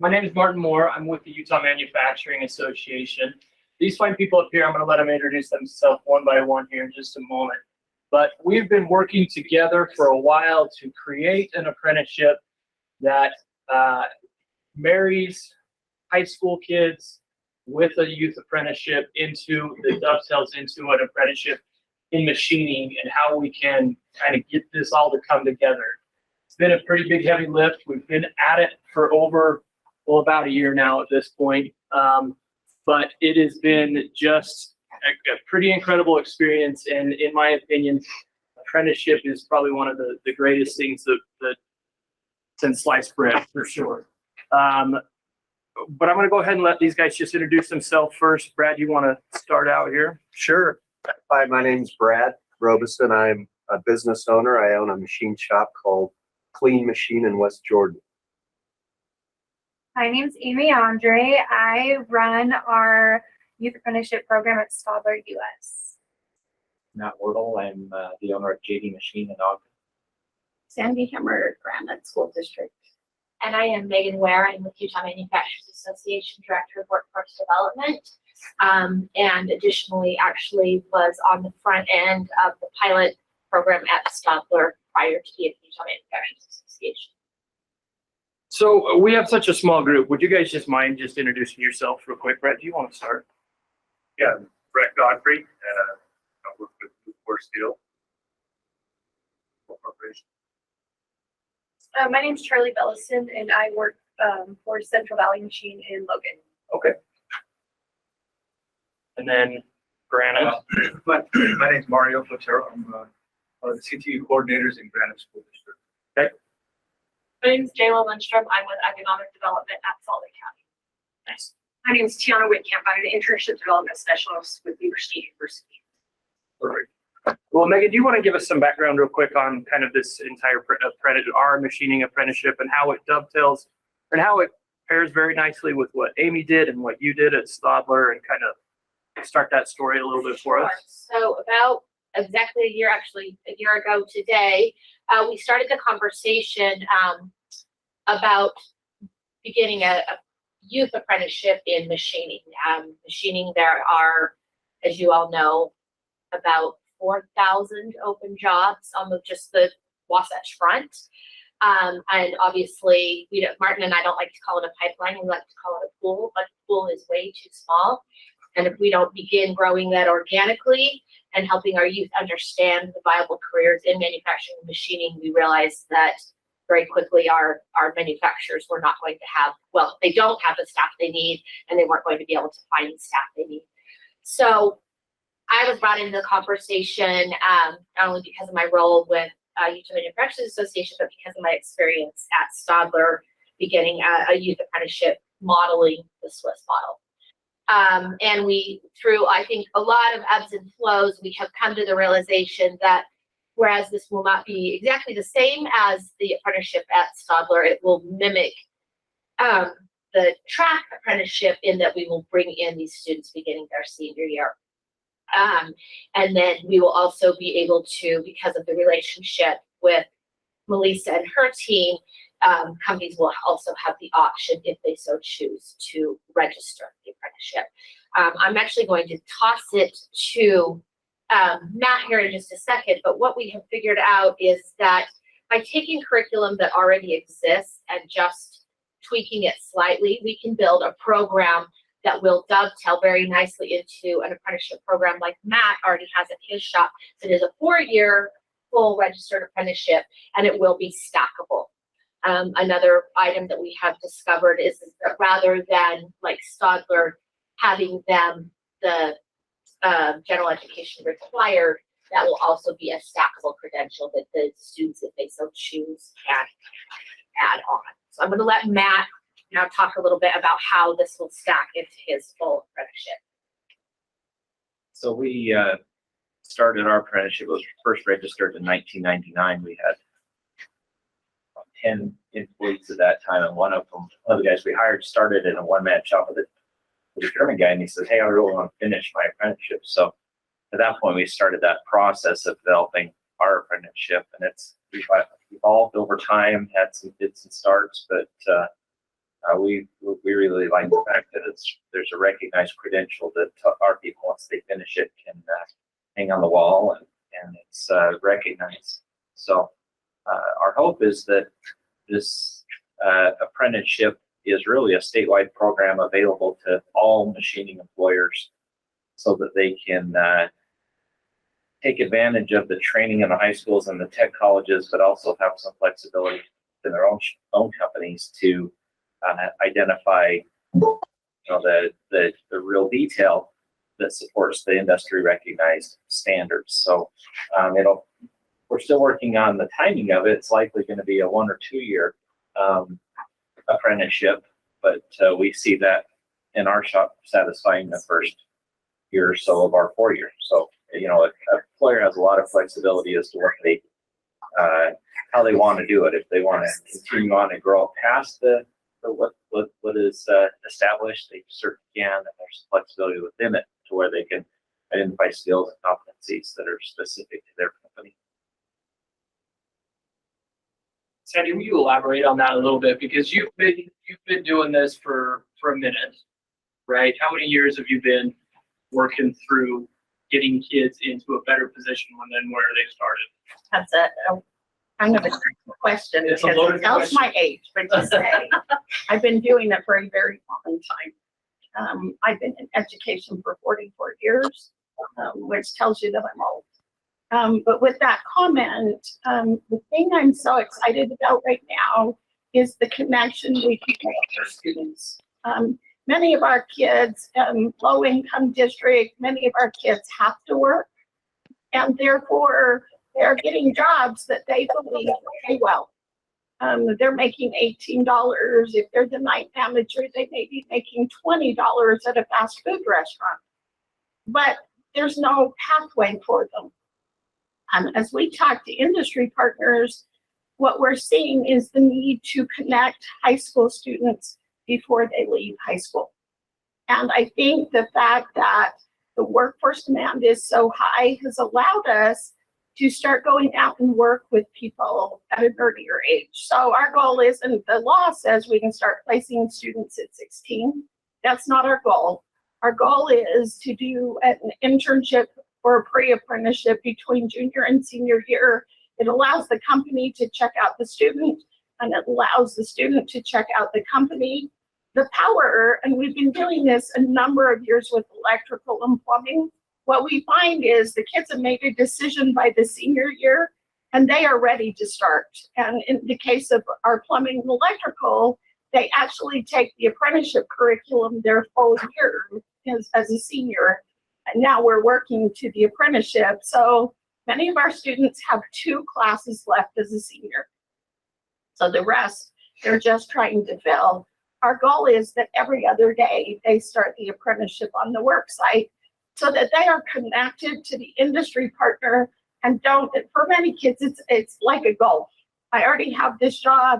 My name is Martin Moore. I'm with the Utah Manufacturing Association. These fine people up here, I'm going to let them introduce themselves one by one here in just a moment. But we've been working together for a while to create an apprenticeship that marries high school kids with a youth apprenticeship that dovetails into an apprenticeship in machining, and how we can kind of get this all to come together. It's been a pretty big, heavy lift. We've been at it for about a year now at this point. But it has been just a pretty incredible experience. And in my opinion, apprenticeship is probably one of the greatest things that since sliced bread, for sure. But I'm going to go ahead and let these guys just introduce themselves first. Brad, you want to start out here? Sure. Hi, my name's Brad Robeson. I'm a business owner. I own a machine shop called Clean Machine in West Jordan. My name's Amy Andre. I run our youth apprenticeship program at Stadler US. Matt Wardle. I'm the owner of JD Machine in Ogden. Sandy Hemmert, Granite School District. And I am Megan Ware. I'm with Utah Manufacturers Association, Director of Workforce Development. And additionally, actually was on the front end of the pilot program at Stadler prior to the Utah Manufacturers Association. So we have such a small group. Would you guys just mind just introducing yourself real quick? Brett, do you want to start? Yeah, Brett Godfrey, and I work with Newport Steel Corporation. My name's Charlie Bellison, and I work for Central Valley Machine in Logan. Okay. And then Granite. My name's Mario Flotero. I'm one of the CTU coordinators in Granite School District. Okay. My name is Jayla Lindstrom. I'm with Economic Development at Salt Lake County. Nice. My name is Tiana Whitcamp. I'm an internship development specialist with University University. Perfect. Well, Megan, do you want to give us some background real quick on kind of this entire our machining apprenticeship and how it dovetails and how it pairs very nicely with what Amy did and what you did at Stadler, and kind of start that story a little bit for us? So about exactly a year ago today, we started the conversation about beginning a youth apprenticeship in machining. Machining, there are, as you all know, about 4,000 open jobs on just the Wasatch Front. And obviously, Martin and I don't like to call it a pipeline. We like to call it a pool, but the pool is way too small. And if we don't begin growing that organically and helping our youth understand the viable careers in manufacturing and machining, we realize that very quickly our manufacturers were not going to have, well, they don't have the staff they need, and they weren't going to be able to find the staff they need. So I was brought into the conversation not only because of my role with Utah Manufacturers Association, but because of my experience at Stadler, beginning a youth apprenticeship modeling the Swiss model. And we, through I think a lot of ebbs and flows, we have come to the realization that whereas this will not be exactly the same as the apprenticeship at Stadler, it will mimic the track apprenticeship in that we will bring in these students beginning their senior year. And then we will also be able to, because of the relationship with Melissa and her team, companies will also have the option, if they so choose, to register the apprenticeship. I'm actually going to toss it to Matt here in just a second, but what we have figured out is that by taking curriculum that already exists and just tweaking it slightly, we can build a program that will dovetail very nicely into an apprenticeship program like Matt already has at his shop. It is a 4-year full registered apprenticeship, and it will be stackable. Another item that we have discovered is that rather than like Stadler having them the general education required, that will also be a stackable credential that the students, if they so choose, can add on. So I'm going to let Matt now talk a little bit about how this will stack into his full apprenticeship. So we started our apprenticeship. It was first registered in 1999. We had 10 employees at that time, and one of the guys we hired started in a one-man shop with a German guy, and he says, "Hey, I really want to finish my apprenticeship." So at that point, we started that process of developing our apprenticeship, and we've evolved over time, had some fits and starts, but we really like the fact that there's a recognized credential that our people, once they finish it, can hang on the wall and it's recognized. So our hope is that this apprenticeship is really a statewide program available to all machining employers so that they can take advantage of the training in the high schools and the tech colleges, but also have some flexibility in their own companies to identify the real detail that supports the industry recognized standards. So we're still working on the timing of it. It's likely going to be a 1 or 2 year apprenticeship, but we see that in our shop satisfying the first year or so of our 4 years. So, an employer has a lot of flexibility as to what they, how they want to do it. If they want to continue on and grow past what is established, they certainly can, and there's flexibility within it to where they can identify skills and competencies that are specific to their company. Sandy, will you elaborate on that a little bit? Because you've been doing this for a minute, right? How many years have you been working through getting kids into a better position than where they started? That's a kind of a tricky question It's a because loaded it tells question. my age, but just say I've been doing it for a very long time. I've been in education for 44 years, which tells you that I'm old. But with that comment, the thing I'm so excited about right now is the connection we can make with our students. Many of our kids, low-income district, many of our kids have to work, and therefore they're getting jobs that they believe pay well. They're making $18. If they're the night manager, they may be making $20 at a fast food restaurant, but there's no pathway for them. As we talk to industry partners, what we're seeing is the need to connect high school students before they leave high school. And I think the fact that the workforce demand is so high has allowed us to start going out and work with people at an earlier age. So our goal isn't, the law says we can start placing students at 16. That's not our goal. Our goal is to do an internship or a pre-apprenticeship between junior and senior year. It allows the company to check out the student, and it allows the student to check out the company. The power, and we've been doing this a number of years with electrical and plumbing, what we find is the kids have made a decision by the senior year, and they are ready to start. And in the case of our plumbing and electrical, they actually take the apprenticeship curriculum their full year as a senior. And now we're working to the apprenticeship. So many of our students have 2 classes left as a senior. So the rest, they're just trying to fill. Our goal is that every other day they start the apprenticeship on the work site so that they are connected to the industry partner and for many kids, it's like a goal. I already have this job.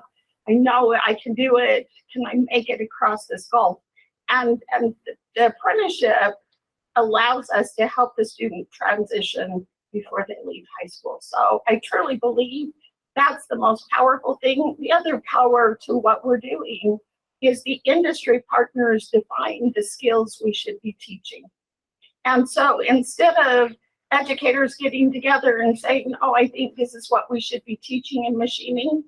I know I can do it. Can I make it across this goal? And the apprenticeship allows us to help the student transition before they leave high school. So I truly believe that's the most powerful thing. The other power to what we're doing is the industry partners define the skills we should be teaching. And so instead of educators getting together and saying, oh, I think this is what we should be teaching in machining,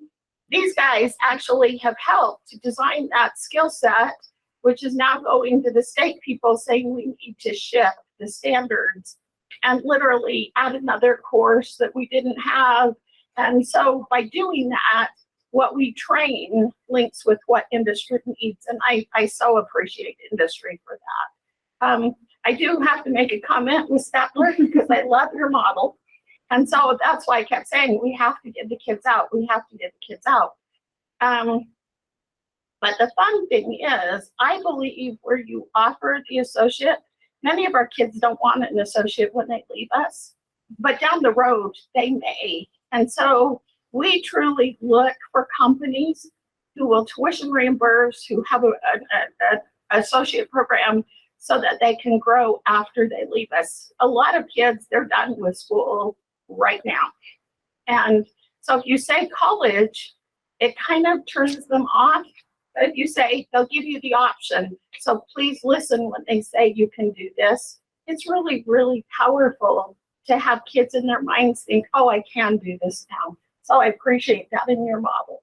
these guys actually have helped to design that skill set, which is now going to the state people saying we need to shift the standards and literally add another course that we didn't have. And so by doing that, what we train links with what industry needs. And I so appreciate industry for that. I do have to make a comment with Stepler because I love your model. And so that's why I kept saying, we have to get the kids out. We have to get the kids out. But the fun thing is, I believe where you offer the associate, many of our kids don't want an associate when they leave us, but down the road, they may. And so we truly look for companies who will tuition reimburse, who have an associate program so that they can grow after they leave us. A lot of kids, they're done with school right now. And so if you say college, it kind of turns them off. But you say they'll give you the option. So please listen when they say you can do this. It's really, really powerful to have kids in their minds think, oh, I can do this now. So I appreciate that in your model.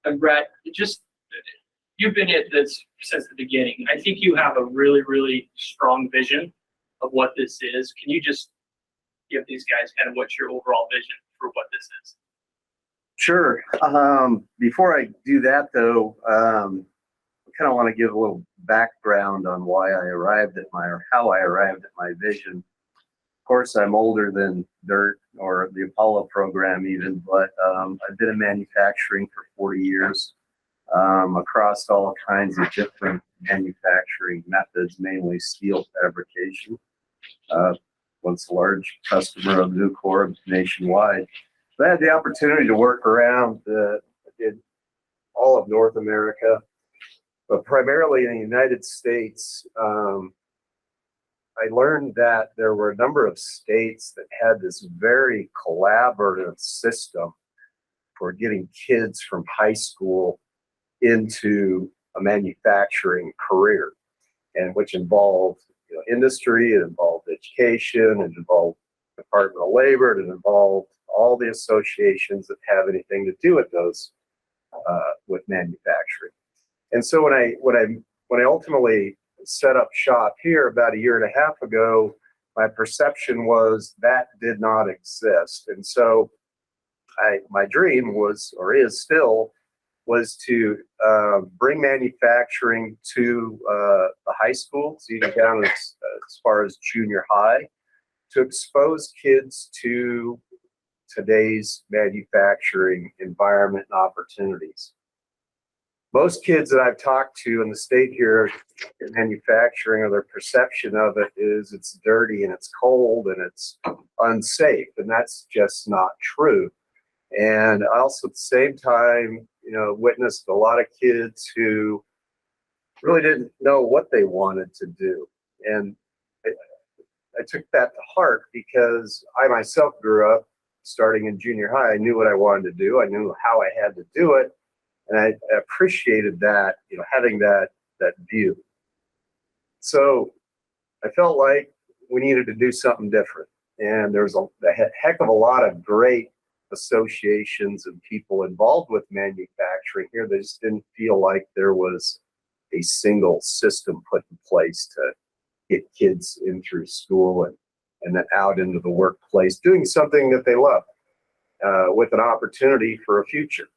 And Brett, you've been at this since the beginning. I think you have a really, really strong vision of what this is. Can you just give these guys kind of what's your overall vision for what this is? Sure. Before I do that, though, I kind of want to give a little background on why I arrived at or how I arrived at my vision. Of course, I'm older than DIRT or the Apollo program even, but I've been in manufacturing for 40 years across all kinds of different manufacturing methods, mainly steel fabrication. Once a large customer of Nucor nationwide. So I had the opportunity to work around in all of North America, but primarily in the United States. I learned that there were a number of states that had this very collaborative system for getting kids from high school into a manufacturing career, and which involved industry, it involved education, it involved Department of Labor, it involved all the associations that have anything to do with those with manufacturing. And so when I ultimately set up shop here about a year and a half ago, my perception was that did not exist. And so my dream was, or is still, was to bring manufacturing to the high school, so even down as far as junior high, to expose kids to today's manufacturing environment and opportunities. Most kids that I've talked to in the state here in manufacturing, or their perception of it is it's dirty and it's cold and it's unsafe, and that's just not true. And I also at the same time, witnessed a lot of kids who really didn't know what they wanted to do. And I took that to heart because I myself grew up starting in junior high. I knew what I wanted to do. I knew how I had to do it. And I appreciated that, having that view. So I felt like we needed to do something different. And there's a heck of a lot of great associations and people involved with manufacturing here. They just didn't feel like there was a single system put in place to get kids in through school and then out into the workplace doing something that they love with an opportunity for a future.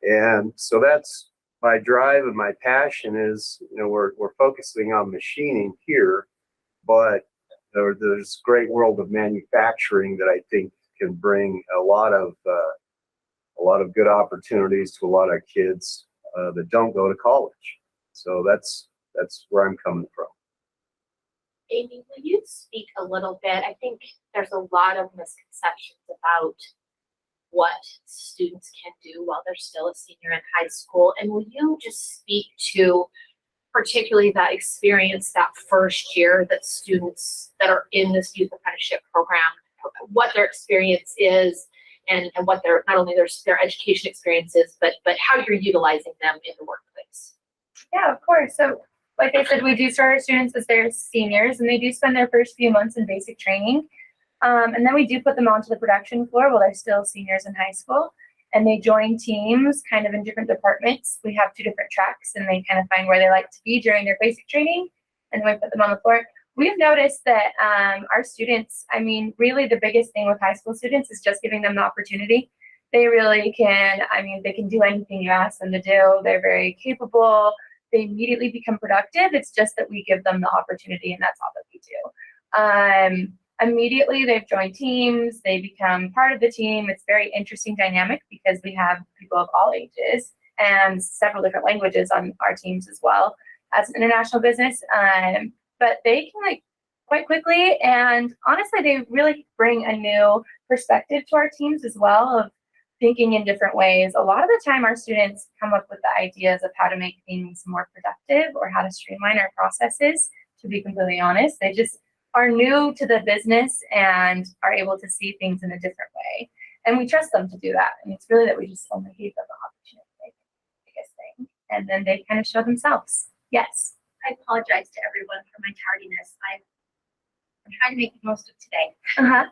And so that's my drive and my passion is, we're focusing on machining here, but there's a great world of manufacturing that I think can bring a lot of good opportunities to a lot of kids that don't go to college. So that's where I'm coming from. Amy, will you speak a little bit? I think there's a lot of misconceptions about what students can do while they're still a senior in high school. And will you just speak to particularly that experience that first year that students that are in this youth apprenticeship program, what their experience is and what their not only their education experience is, but how you're utilizing them in the workplace? Yeah, of course. So like I said, we do start our students as they're seniors, and they do spend their first few months in basic training. And then we do put them onto the production floor while they're still seniors in high school. And they join teams kind of in different departments. We have 2 different tracks, and they kind of find where they like to be during their basic training, and then we put them on the floor. We've noticed that our students, really the biggest thing with high school students is just giving them the opportunity. They really can, they can do anything you ask them to do. They're very capable. They immediately become productive. It's just that we give them the opportunity, and that's all that we do. Immediately they've joined teams, they become part of the team. It's very interesting dynamic because we have people of all ages and several different languages on our teams as well as an international business. But they can quite quickly, and honestly, they really bring a new perspective to our teams as well of thinking in different ways. A lot of the time our students come up with the ideas of how to make things more productive or how to streamline our processes, to be completely honest. They just are new to the business and are able to see things in a different way. And we trust them to do that. And it's really that we just only gave them the opportunity, biggest thing. and then they kind of show themselves. Yes. I apologize to everyone for my tardiness. I'm trying to make the most of today. Uh-huh.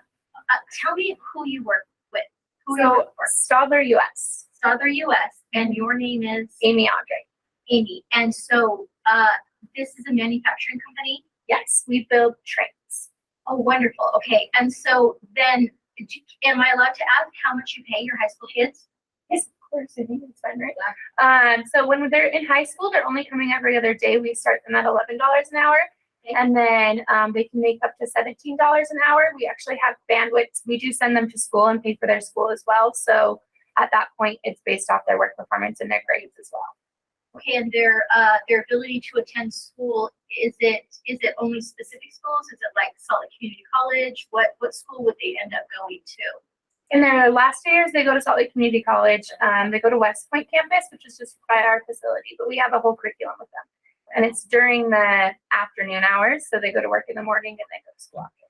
Tell me who you work with. Who you So work for. Stadler US, Southern US, and your name is Amy Andre. Amy. And so, this is a manufacturing company. Yes, we build trains. Oh, wonderful. Okay. And so then, am I allowed to ask how much you pay your high school kids? Yes, of course, I think it's fine, right? So when they're in high school, they're only coming every other day. We start them at $11 an hour. And then they can make up to $17 an hour. We actually have bandwidth. We do send them to school and pay for their school as well. So at that point, it's based off their work performance and their grades as well. Okay, and their ability to attend school, is it only specific schools? Is it like Salt Lake Community College? What school would they end up going to? In their last years, they go to Salt Lake Community College. They go to West Point campus, which is just by our facility, but we have a whole curriculum with them. And it's during the afternoon hours, so they go to work in the morning and they go to school after.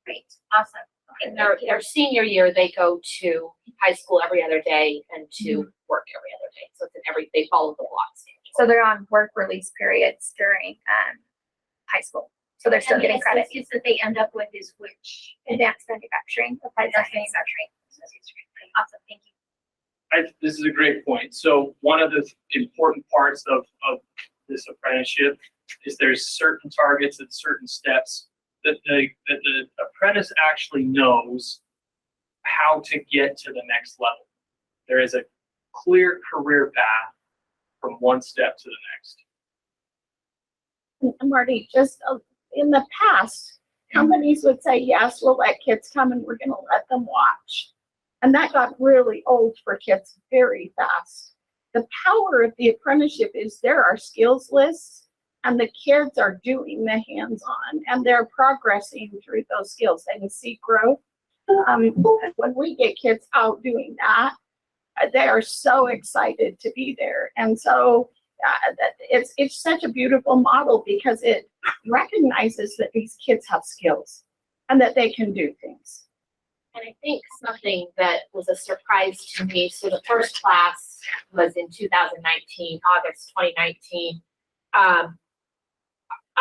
Great, awesome. Okay, In their senior year, they go to high school every other day and to work every other day. So it's they follow the block schedule. So they're on work release periods during high school. So they're still and the getting credit. associates that they end up with is which? Advanced manufacturing, applied That's science. manufacturing. Associates. Awesome, thank you. This is a great point. So one of the important parts of this apprenticeship is there's certain targets and certain steps that the apprentice actually knows how to get to the next level. There is a clear career path from one step to the next. And Marty, just in the past, companies would say, yes, we'll let kids come and we're going to let them watch. And that got really old for kids very fast. The power of the apprenticeship is there are skills lists and the kids are doing the hands-on and they're progressing through those skills. They can see growth. When we get kids out doing that, they are so excited to be there. And so it's such a beautiful model because it recognizes that these kids have skills and that they can do things. And I think something that was a surprise to me, so the first class was in 2019, August 2019.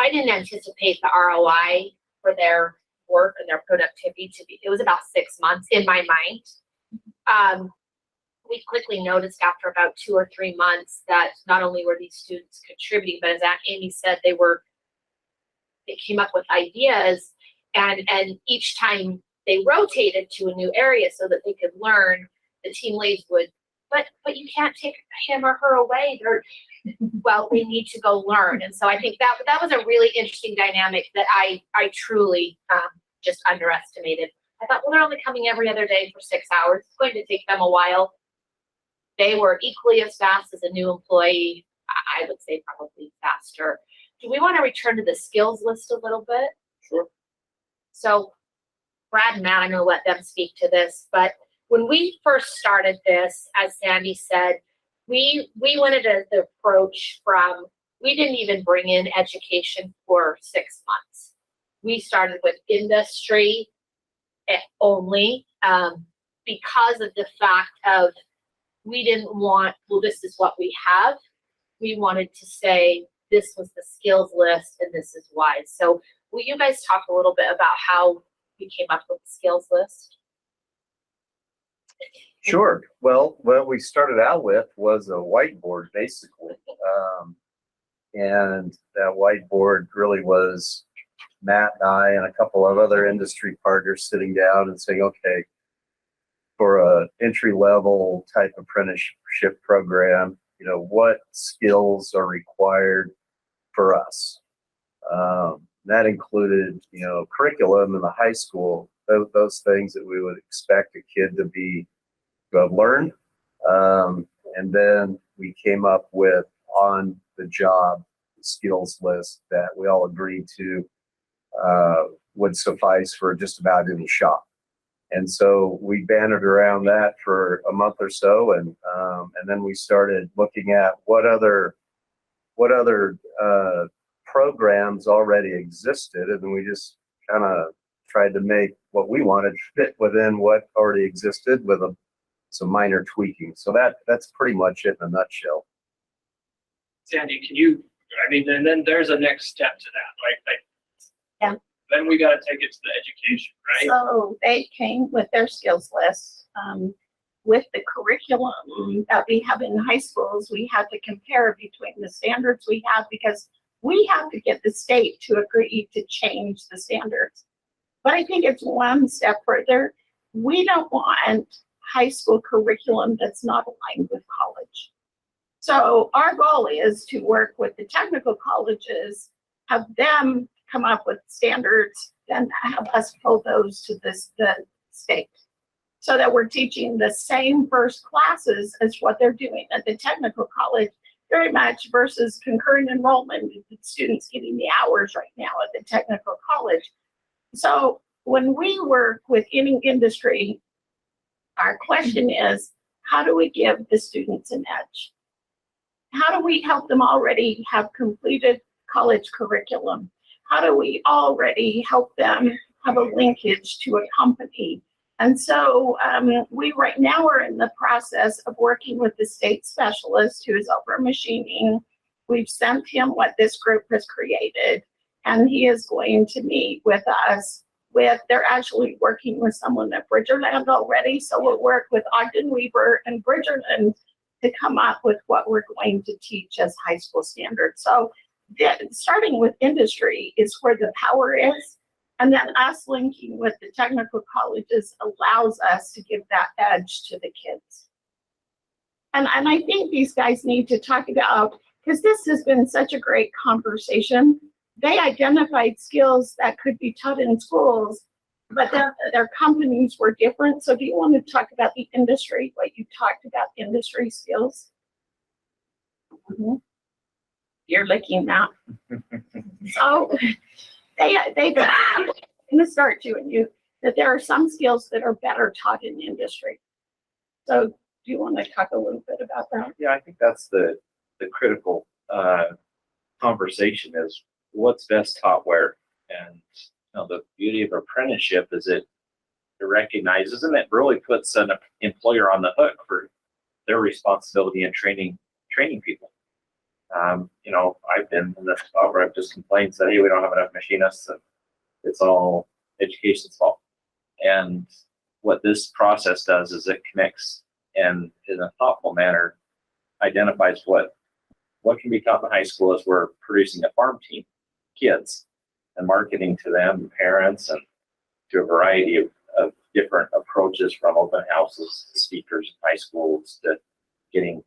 I didn't anticipate the ROI for their work and their productivity to be, it was about 6 months in my mind. We quickly noticed after about 2 or 3 months that not only were these students contributing, but as Amy said, they came up with ideas and each time they rotated to a new area so that they could learn, the team leads would, but you can't take him or her away. Well, they need to go learn. And so I think that was a really interesting dynamic that I truly just underestimated. I thought, well, they're only coming every other day for 6 hours. It's going to take them a while. They were equally as fast as a new employee. I would say probably faster. Do we want to return to the skills list a little bit? Sure. So Brad and Matt, I'm going to let them speak to this, but when we first started this, as Sandy said, we wanted the approach from, we didn't even bring in education for 6 months. We started with industry only because of the fact of we didn't want, well, this is what we have. We wanted to say this was the skills list and this is why. So will you guys talk a little bit about how we came up with the skills list? Sure. Well, what we started out with was a whiteboard, basically. And that whiteboard really was Matt and I and a couple of other industry partners sitting down and saying, okay, for a entry-level type apprenticeship program, what skills are required for us? That included, curriculum in the high school, those things that we would expect a kid to have learned. And then we came up with on-the-job skills list that we all agreed to would suffice for just about any shop. And so we banded around that for a month or so, and then we started looking at what other programs already existed, and then we just kind of tried to make what we wanted fit within what already existed with some minor tweaking. So that's pretty much it in a nutshell. Sandy, can you, I mean, and then there's a next step to that, right? Like, Yeah. Then we gotta take it to the education, right? So they came with their skills list. With the curriculum that we have in high schools, we had to compare between the standards we have because we have to get the state to agree to change the standards. But I think it's one step further. We don't want high school curriculum that's not aligned with college. So our goal is to work with the technical colleges, have them come up with standards, then have us pull those to the state. So that we're teaching the same first classes as what they're doing at the technical college, very much versus concurrent enrollment, the students getting the hours right now at the technical college. So when we work with any industry, our question is, how do we give the students an edge? How do we help them already have completed college curriculum? How do we already help them have a linkage to a company? And so we right now are in the process of working with the state specialist who is over machining. We've sent him what this group has created, and he is going to meet with us. They're actually working with someone at Bridgerland already, so we'll work with Ogden Weaver and Bridgerland to come up with what we're going to teach as high school standards. So starting with industry is where the power is. And then us linking with the technical colleges allows us to give that edge to the kids. And I think these guys need to talk about, because this has been such a great conversation. They identified skills that could be taught in schools, but then their companies were different. So do you want to talk about the industry, what you talked about industry skills? Mm-hmm. You're looking now. So they I'm going to start doing you that there are some skills that are better taught in industry. So do you want to talk a little bit about that? Yeah, I think that's the critical conversation is what's best taught where. And you know, the beauty of apprenticeship is it recognizes and it really puts an employer on the hook for their responsibility in training people. You know, I've been in the spot where I've just complained, said, hey, we don't have enough machinists, and it's all education's fault. And what this process does is it connects and in a thoughtful manner identifies what can be taught in high school as we're producing a farm team, kids, and marketing to them, parents, and to a variety of different approaches from open houses to speakers in high schools to getting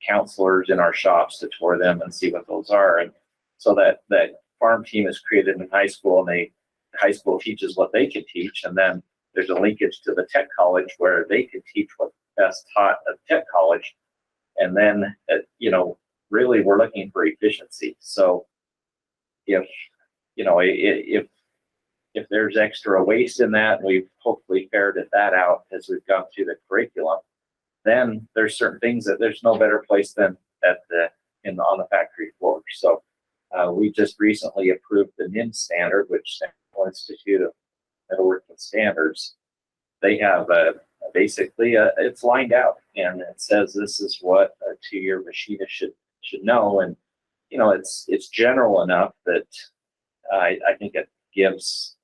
counselors in our shops to tour them and see what those are. And so that farm team is created in high school, and high school teaches what they can teach. And then there's a linkage to the tech college where they can teach what's best taught at tech college. And then, you know, really we're looking for efficiency. So if, you know, if there's extra waste in that, and we've hopefully ferreted that out as we've gone through the curriculum, then there's certain things that there's no better place than on the factory floor. So we just recently approved the NIM standard, which National Institute of Metalworking Standards. They have basically it's lined out, and it says this is what a two-year machinist should know. And you know, it's general enough that I think it gives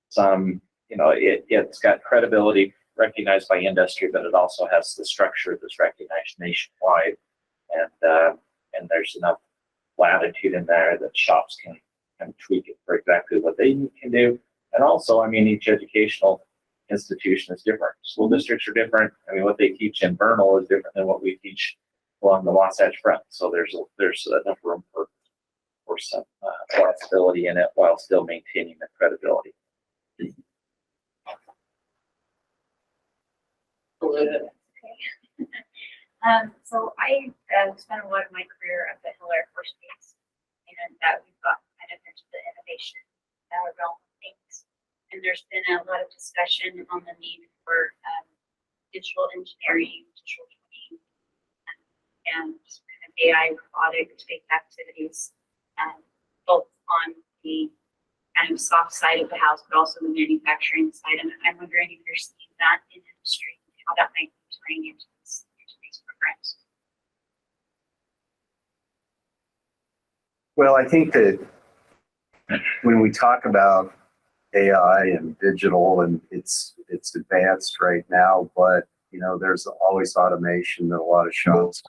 some, you know, it's got credibility recognized by industry, but it also has the structure that's recognized nationwide, and there's enough latitude in there that shops can tweak it for exactly what they can do. And also, I mean, each educational institution is different. School districts are different. I mean, what they teach in Vernal is different than what we teach along the Wasatch Front. So there's enough room for some flexibility in it while still maintaining the credibility. So I spent a lot of my career at the Hill Air Force Base, and that we've got kind of into the innovation realm of things. And there's been a lot of discussion on the need for digital engineering, digital twinning, and kind of AI robotic-based activities, both on the kind of soft side of the house, but also the manufacturing side. And I'm wondering if you're seeing that in industry, how that might be playing into these programs. Well, I think that when we talk about AI and digital, and it's advanced right now, but there's always automation that a lot of shops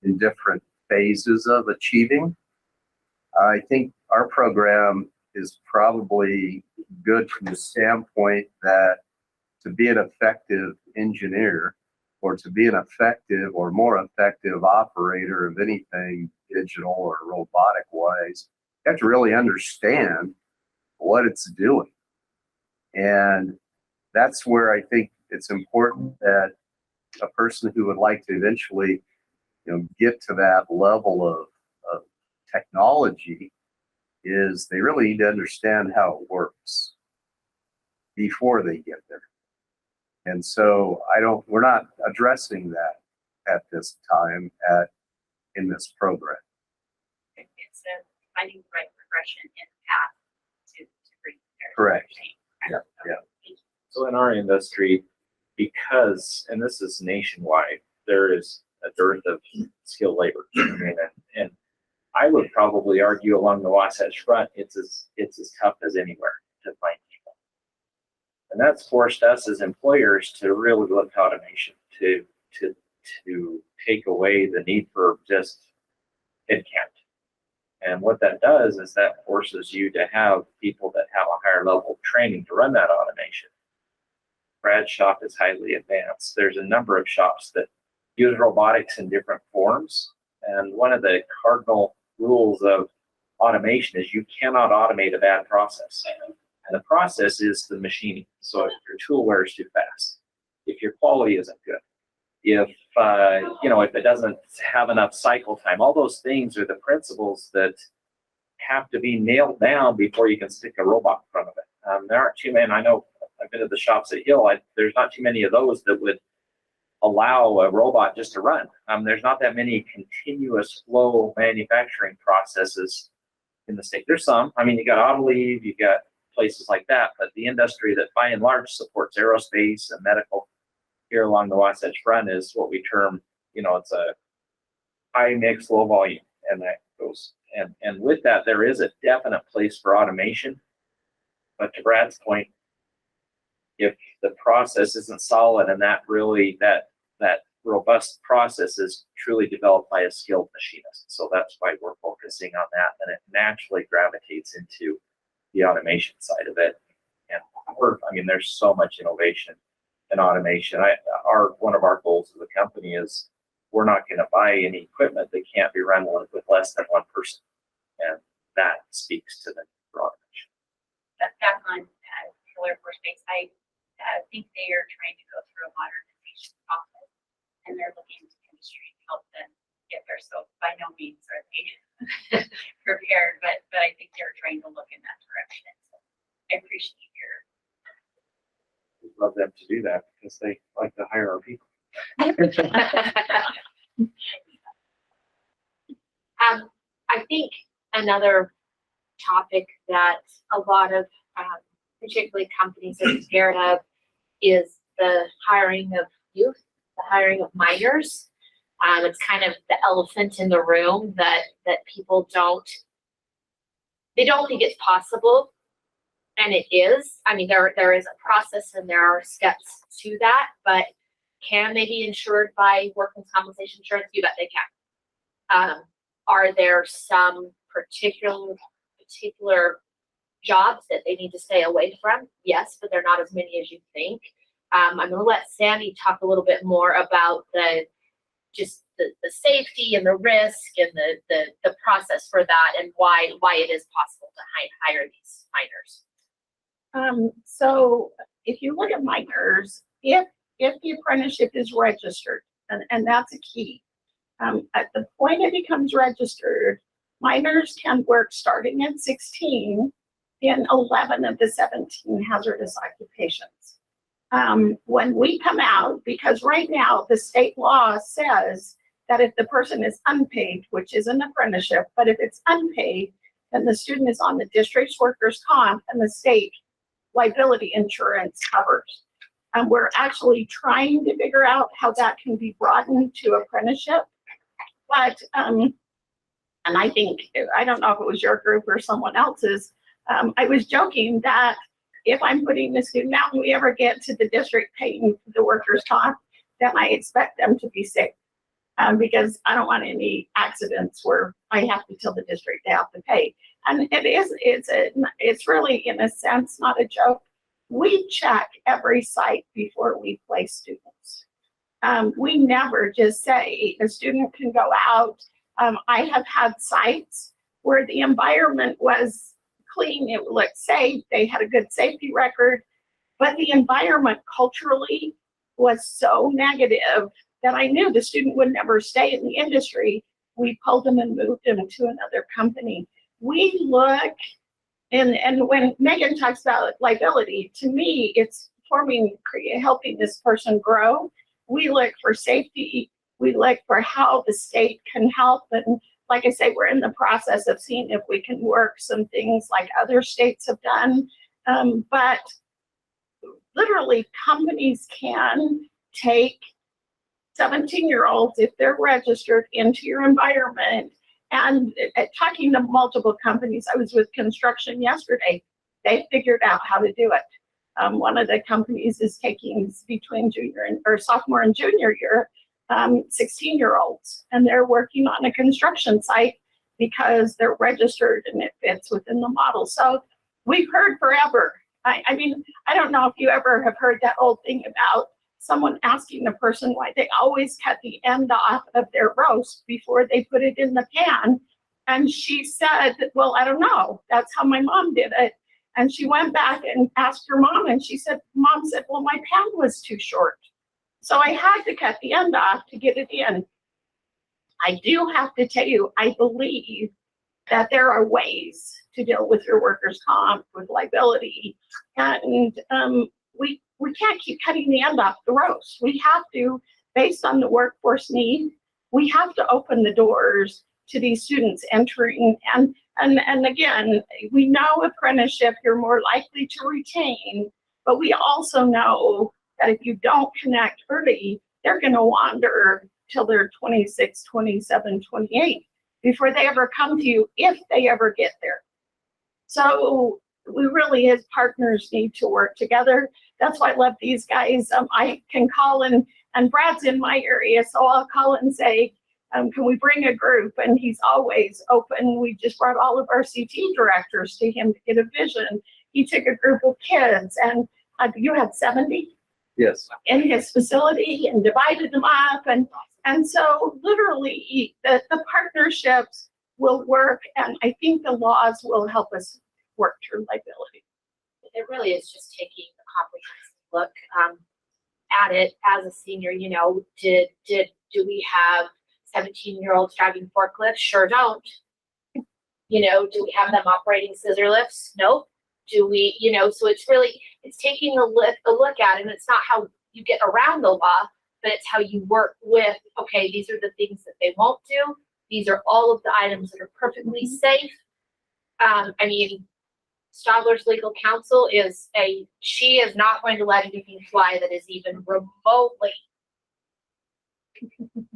in different phases of achieving. I think our program is probably good from the standpoint that to be an effective engineer or to be an effective or more effective operator of anything digital or robotic wise, you have to really understand what it's doing. And that's where I think it's important that a person who would like to eventually, get to that level of technology is they really need to understand how it works before they get there. And so we're not addressing that at this time in this program. It's finding the right progression in the path to bring there. Correct. Yeah. So in our industry, because, and this is nationwide, there is a dearth of skilled labor. I mean, and I would probably argue along the Wasatch Front, it's as tough as anywhere to find people. And that's forced us as employers to really look to automation, to take away the need for just headcount. And what that does is that forces you to have people that have a higher level of training to run that automation. Brad's shop is highly advanced. There's a number of shops that use robotics in different forms. And one of the cardinal rules of automation is you cannot automate a bad process. And the process is the machining. So if your tool wears too fast, if your quality isn't good, if it doesn't have enough cycle time, all those things are the principles that have to be nailed down before you can stick a robot in front of it. There aren't too many. I know I've been to the shops at Hill. There's not too many of those that would allow a robot just to run. There's not that many continuous flow manufacturing processes in the state. There's some. I mean, you got Autoleave, you got places like that, but the industry that by and large supports aerospace and medical here along the Wasatch Front is what we term, it's a high mix, low volume, and that goes. And with that, there is a definite place for automation. But to Brad's point, if the process isn't solid and that robust process is truly developed by a skilled machinist. So that's why we're focusing on that, and it naturally gravitates into the automation side of it. And there's so much innovation and automation. One of our goals as a company is we're not going to buy any equipment that can't be run with less than one person, and that speaks to the automation. Back on Hill Air Force Base, I think they are trying to go through a modernization process, and they're looking to industry to help them get there. So by no means are they prepared, but I think they're trying to look in that direction. So I appreciate your. We'd love them to do that because they like to hire our people. I think another topic that a lot of particularly companies are scared of is the hiring of youth, the hiring of minors. It's kind of the elephant in the room that people don't think it's possible. And it is. I mean, there is a process and there are steps to that, but can they be insured by workers' compensation insurance? You bet they can. Are there some particular jobs that they need to stay away from? Yes, but they're not as many as you think. I'm going to let Sandy talk a little bit more about the safety and the risk and the process for that and why it is possible to hire these minors. So if you look at minors, if the apprenticeship is registered, and that's a key, at the point it becomes registered, minors can work starting at 16 in 11 of the 17 hazardous occupations. When we come out, because right now the state law says that if the person is unpaid, which is an apprenticeship, but if it's unpaid, then the student is on the district's workers' comp and the state liability insurance covers. And we're actually trying to figure out how that can be broadened to apprenticeship. But And I think, I don't know if it was your group or someone else's, I was joking that if I'm putting a student out and we ever get to the district paying the workers' comp, then I expect them to be safe. Because I don't want any accidents where I have to tell the district they have to pay. And it's really, in a sense, not a joke. We check every site before we place students. We never just say a student can go out. I have had sites where the environment was clean, it looked safe, they had a good safety record, but the environment culturally was so negative that I knew the student would never stay in the industry. We pulled them and moved them to another company. We look, and when Megan talks about liability, to me, it's helping this person grow. We look for safety. We look for how the state can help. And like I say, we're in the process of seeing if we can work some things like other states have done. But literally, companies can take 17-year-olds, if they're registered, into your environment. And talking to multiple companies, I was with construction yesterday, they figured out how to do it. One of the companies is taking between sophomore and junior year, 16-year-olds, and they're working on a construction site because they're registered and it fits within the model. So we've heard forever. I mean, I don't know if you ever have heard that old thing about someone asking the person why they always cut the end off of their roast before they put it in the pan. And she said, well, I don't know. That's how my mom did it. And she went back and asked her mom, and mom said, well, my pan was too short. So I had to cut the end off to get it in. I do have to tell you, I believe that there are ways to deal with your workers' comp, with liability. And we can't keep cutting the end off the roast. We have to, based on the workforce need, we have to open the doors to these students entering. And again, we know apprenticeship, you're more likely to retain, but we also know that if you don't connect early, they're going to wander till they're 26, 27, 28 before they ever come to you, if they ever get there. So we really, as partners, need to work together. That's why I love these guys. I can call in, and Brad's in my area, so I'll call and say, can we bring a group? And he's always open. We just brought all of our CT directors to him to get a vision. He took a group of kids, and you had 70? Yes. In his facility, and divided them up. And so literally the partnerships will work, and I think the laws will help us work through liability. It really is just taking a comprehensive look at it as a senior. You know, do we have 17-year-olds driving forklifts? Sure don't. You know, do we have them operating scissor lifts? Nope. Do we, you know, so it's taking a look at it, and it's not how you get around the law, but it's how you work with, okay, these are the things that they won't do. These are all of the items that are perfectly safe. I mean, Stadler's legal counsel she is not going to let anything fly that is even remotely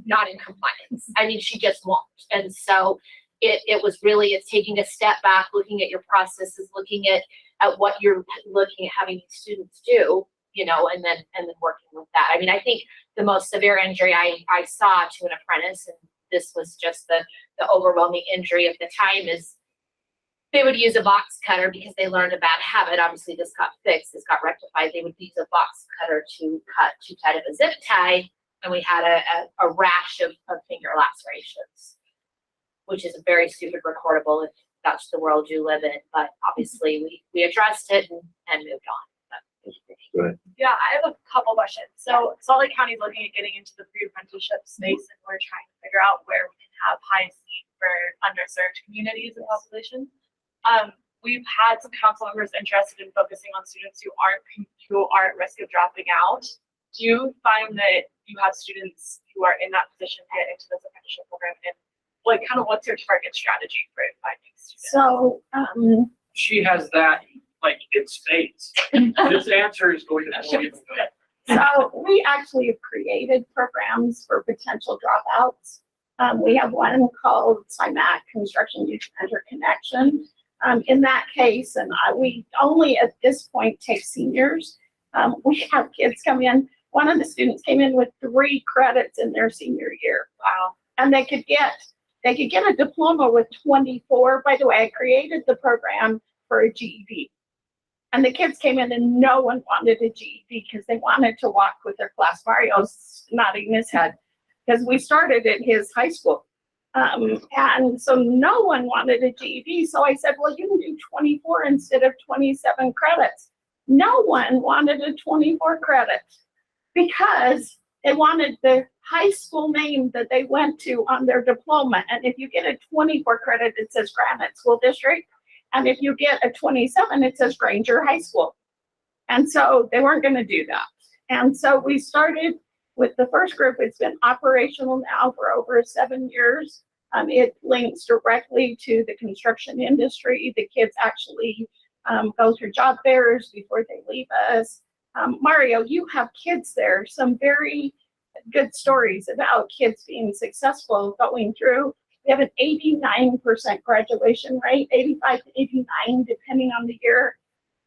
not in compliance. I mean, she just won't. And so it's taking a step back, looking at your processes, looking at what you're looking at having students do, you know, and then working with that. I mean, I think the most severe injury I saw to an apprentice, and this was just the overwhelming injury of the time, is they would use a box cutter because they learned a bad habit. Obviously, this got fixed, this got rectified. They would use a box cutter to cut too tight of a zip tie, and we had a rash of finger lacerations, which is a very stupid recordable if that's the world you live in. But obviously, we addressed it and moved on. Go ahead. Yeah, I have a couple questions. So Salt Lake County is looking at getting into the pre-apprenticeship space, and we're trying to figure out where we can have highest need for underserved communities and populations. We've had some council members interested in focusing on students who are at risk of dropping out. Do you find that you have students who are in that position to get into this apprenticeship program, and what's your target strategy for finding students? So She has that like in spades. This answer is going to be So we actually have created programs for potential dropouts. We have one called CIMAC, Construction Youth Mentor Connection. In that case, and we only at this point take seniors. We have kids come in. One of the students came in with 3 credits in their senior year. Wow. And they could get a diploma with 24. By the way, I created the program for a GED. And the kids came in and no one wanted a GED because they wanted to walk with their class. Mario's nodding his head because we started at his high school. And so no one wanted a GED. So I said, well, you can do 24 instead of 27 credits. No one wanted a 24 credits because they wanted the high school name that they went to on their diploma. And if you get a 24 credit, it says Granite School District. And if you get a 27, it says Granger High School. And so they weren't going to do that. And so we started with the first group. It's been operational now for over 7 years. It links directly to the construction industry. The kids actually go through job fairs before they leave us. Mario, you have kids there. Some very good stories about kids being successful going through. We have an 89% graduation rate, 85 to 89, depending on the year.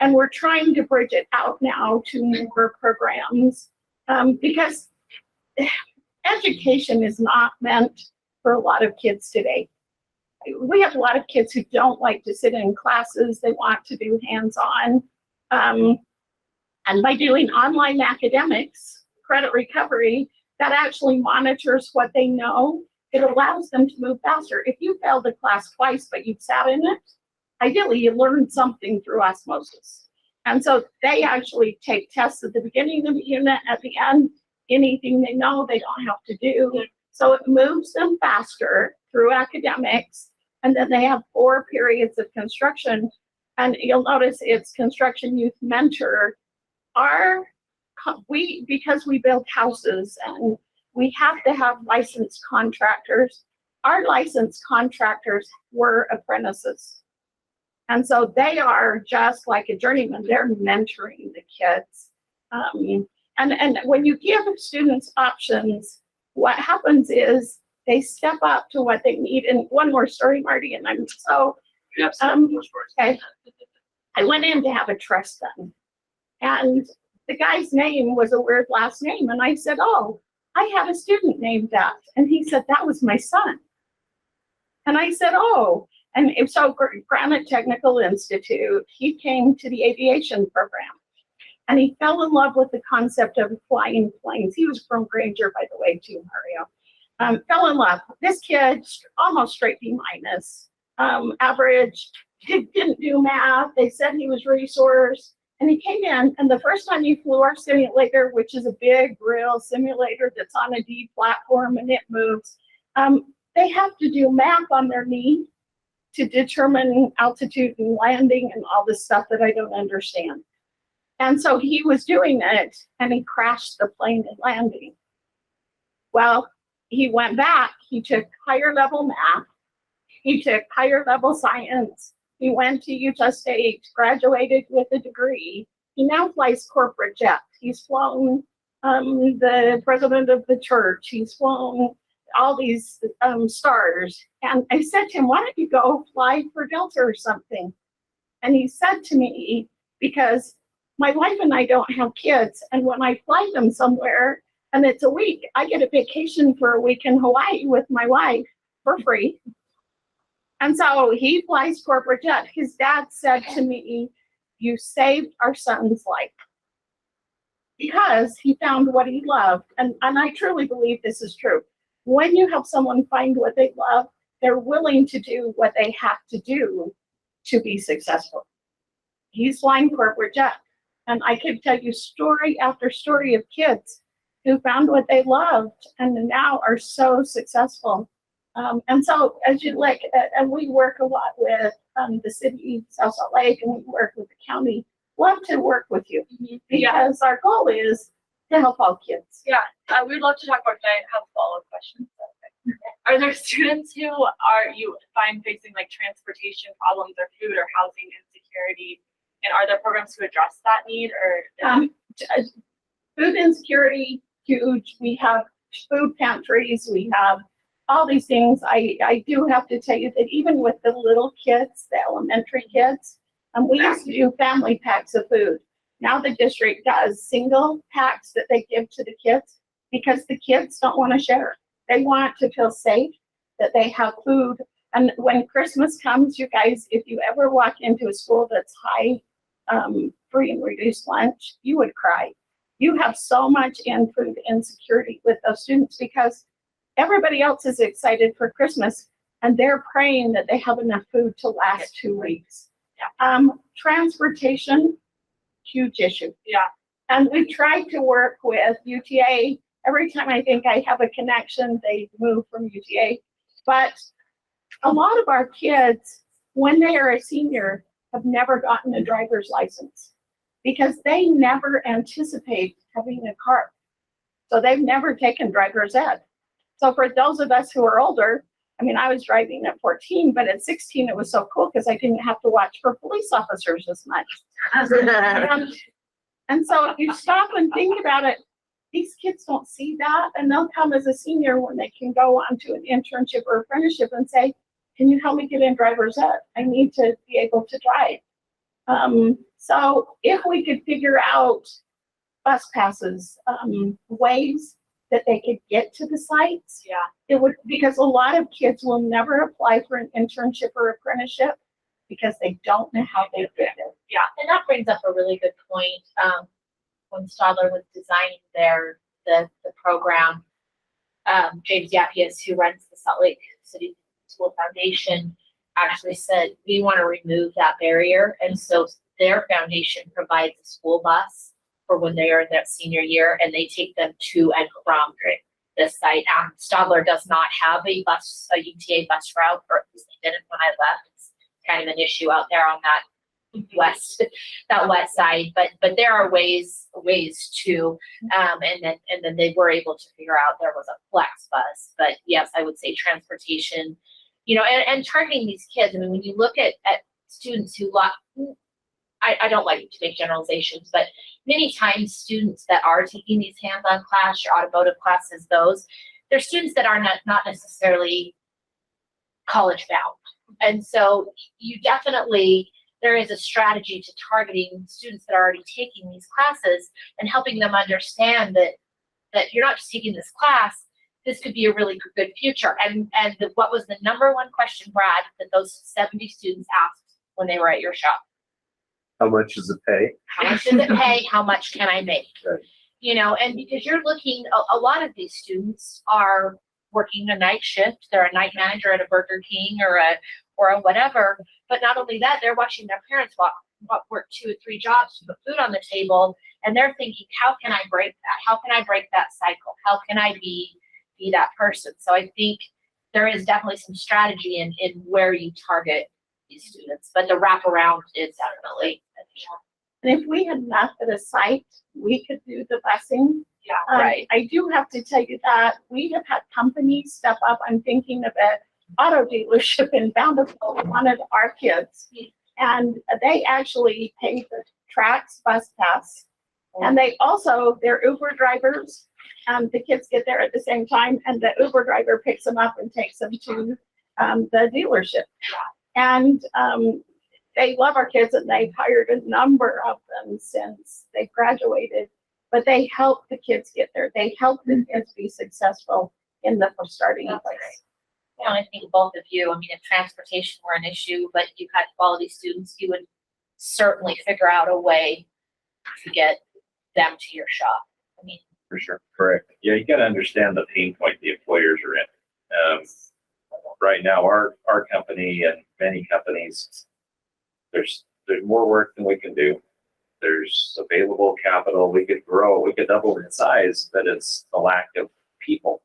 And we're trying to bridge it out now to more programs because education is not meant for a lot of kids today. We have a lot of kids who don't like to sit in classes. They want to do hands-on. And by doing online academics, credit recovery, that actually monitors what they know. It allows them to move faster. If you failed a class twice, but you sat in it, ideally you learned something through osmosis. And so they actually take tests at the beginning of the unit, at the end, anything they know they don't have to do. So it moves them faster through academics. And then they have 4 periods of construction. And you'll notice it's Construction Youth Mentor. Because we build houses and we have to have licensed contractors. Our licensed contractors were apprentices. And so they are just like a journeyman. They're mentoring the kids. And when you give students options, what happens is they step up to what they need. And one more story, Marty, and I'm so, okay. I went in to have a trust done. And the guy's name was a weird last name. And I said, oh, I had a student named that. And he said, that was my son. And I said, oh, and so Granite Technical Institute, he came to the aviation program. And he fell in love with the concept of flying planes. He was from Granger, by the way, too, Mario. Fell in love. This kid, almost straight B-, average, didn't do math. They said he was resource. And he came in, and the first time he flew our simulator, which is a big, real simulator that's on a D platform and it moves, they have to do math on their knee to determine altitude and landing and all this stuff that I don't understand. And so he was doing it, and he crashed the plane at landing. Well, he went back. He took higher level math. He took higher level science. He went to Utah State, graduated with a degree. He now flies corporate jet. He's flown the president of the church. He's flown all these stars. And I said to him, why don't you go fly for Delta or something? And he said to me, because my wife and I don't have kids. And when I fly them somewhere and it's a week, I get a vacation for a week in Hawaii with my wife for free. And so he flies corporate jet. His dad said to me, you saved our son's life. Because he found what he loved. And I truly believe this is true. When you help someone find what they love, they're willing to do what they have to do to be successful. He's flying corporate jet. And I could tell you story after story of kids who found what they loved and now are so successful. And so as you look at, and we work a lot with the city, South Salt Lake, and we work with the county, love to work with you because our goal is to help all kids. Yeah, we'd love to talk about that. I have follow-up questions. Are there students who you find facing like transportation problems or food or housing insecurity? And are there programs to address that need or? Food insecurity, huge. We have food pantries. We have all these things, I do have to tell you that even with the little kids, the elementary kids, we used to do family packs of food. Now the district does single packs that they give to the kids because the kids don't want to share. They want to feel safe, that they have food. And when Christmas comes, you guys, if you ever walk into a school that's high free and reduced lunch, you would cry. You have so much in food insecurity with those students because everybody else is excited for Christmas and they're praying that they have enough food to last 2 weeks. Transportation, huge issue. Yeah. And we tried to work with UTA. Every time I think I have a connection, they move from UTA. But a lot of our kids, when they are a senior, have never gotten a driver's license because they never anticipate having a car. So they've never taken driver's ed. So for those of us who are older, I mean, I was driving at 14, but at 16, it was so cool because I didn't have to watch for police officers as much. And so if you stop and think about it, these kids don't see that, and they'll come as a senior when they can go on to an internship or apprenticeship and say, can you help me get in driver's ed? I need to be able to drive. So if we could figure out bus passes, ways that they could get to the sites, Yeah. it would, because a lot of kids will never apply for an internship or apprenticeship because they don't know how they get it. Yeah, and that brings up a really good point. When Stadler was designing the program, James Yappius, who runs the Salt Lake City School Foundation, actually said, we want to remove that barrier. And so their foundation provides a school bus for when they are in their senior year, and they take them to and from the site. Stadler does not have a UTA bus route, or at least they didn't when I left. It's kind of an issue out there on that west side, but there are ways to, and then they were able to figure out there was a flex bus. But yes, I would say transportation, and targeting these kids. I mean, when you look at students who I don't like to make generalizations, but many times students that are taking these hands-on class or automotive classes, they're students that are not necessarily college bound. And so there is a strategy to targeting students that are already taking these classes and helping them understand that you're not just taking this class, this could be a really good future. And what was the number one question, Brad, that those 70 students asked when they were at your shop? How much does it pay? How much does it pay? How much can I make? Right. And because you're looking, a lot of these students are working a night shift. They're a night manager at a Burger King or a whatever. But not only that, they're watching their parents work 2 or 3 jobs to put food on the table, and they're thinking, how can I break that? How can I break that cycle? How can I be that person? So I think there is definitely some strategy in where you target these students, but the wraparound is definitely. And if we had enough at a site, we could do the busing. Yeah, right. I do have to tell you that we have had companies step up. I'm thinking of an auto dealership in Bountiful who wanted our kids, and they actually paid the Trax bus pass, and they also, they're Uber drivers. The kids get there at the same time, and the Uber driver picks them up and takes them to the dealership. And they love our kids, and they've hired a number of them since they graduated, but they help the kids get there. They help the kids be successful in the starting place. Yeah, I think both of you, I mean, if transportation were an issue, but you had quality students, you would certainly figure out a way to get them to your shop. I mean, For sure. Correct. Yeah, you gotta understand the pain point the employers are in. Right now, our company and many companies, there's more work than we can do. There's available capital. We could grow, we could double in size, but it's the lack of people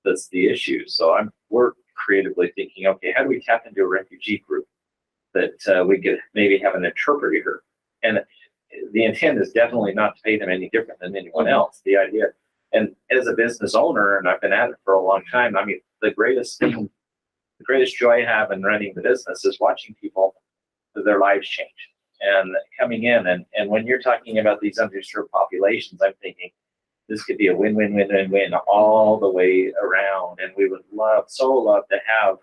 that's the issue. So we're creatively thinking, okay, how do we tap into a refugee group that we could maybe have an interpreter? And the intent is definitely not to pay them any different than anyone else. The idea, and as a business owner, and I've been at it for a long time, I mean, the greatest joy I have in running the business is watching people, their lives change and coming in. And when you're talking about these underserved populations, I'm thinking, this could be a win-win-win-win-win all the way around. And we would love to have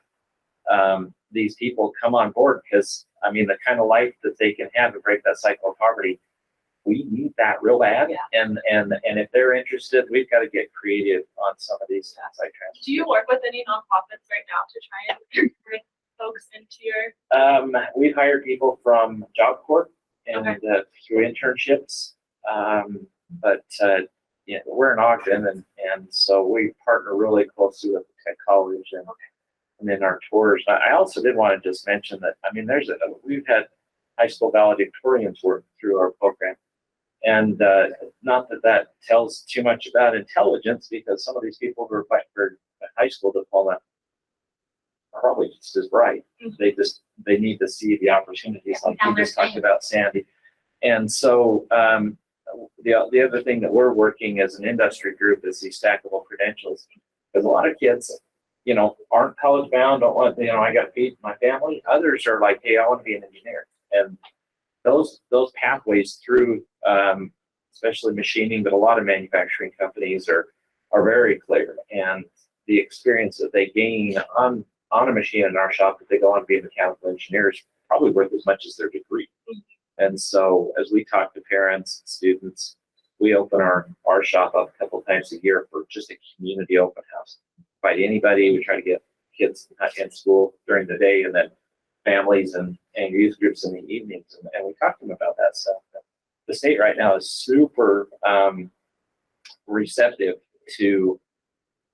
these people come on board, because I mean, the kind of life that they can have to break that cycle of poverty, we need that real bad. And if they're interested, we've got to get creative on some of these outside transfers. Do you work with any nonprofits right now to try and bring folks into your? We've hired people from Job Corps and through internships. But yeah, we're in Ogden, and so we partner really closely with the Tech College and then our tours. I also did want to just mention that, I mean, we've had high school valedictorians work through our program. And not that tells too much about intelligence, because some of these people who are applying for a high school diploma are probably just as bright. They need to see the opportunities, like we just talked about, Sandy. And so the other thing that we're working as an industry group is these stackable credentials, because a lot of kids, you know, aren't college bound, don't want, you know, I got to feed my family. Others are like, hey, I want to be an engineer. And those pathways through, especially machining, but a lot of manufacturing companies are very clear. And the experience that they gain on a machine in our shop, if they go on to be mechanical engineers, probably worth as much as their degree. And so as we talk to parents and students, we open our shop up a couple of times a year for just a community open house. Invite anybody. We try to get kids in school during the day, and then families and youth groups in the evenings, and we talk to them about that stuff. The state right now is super receptive to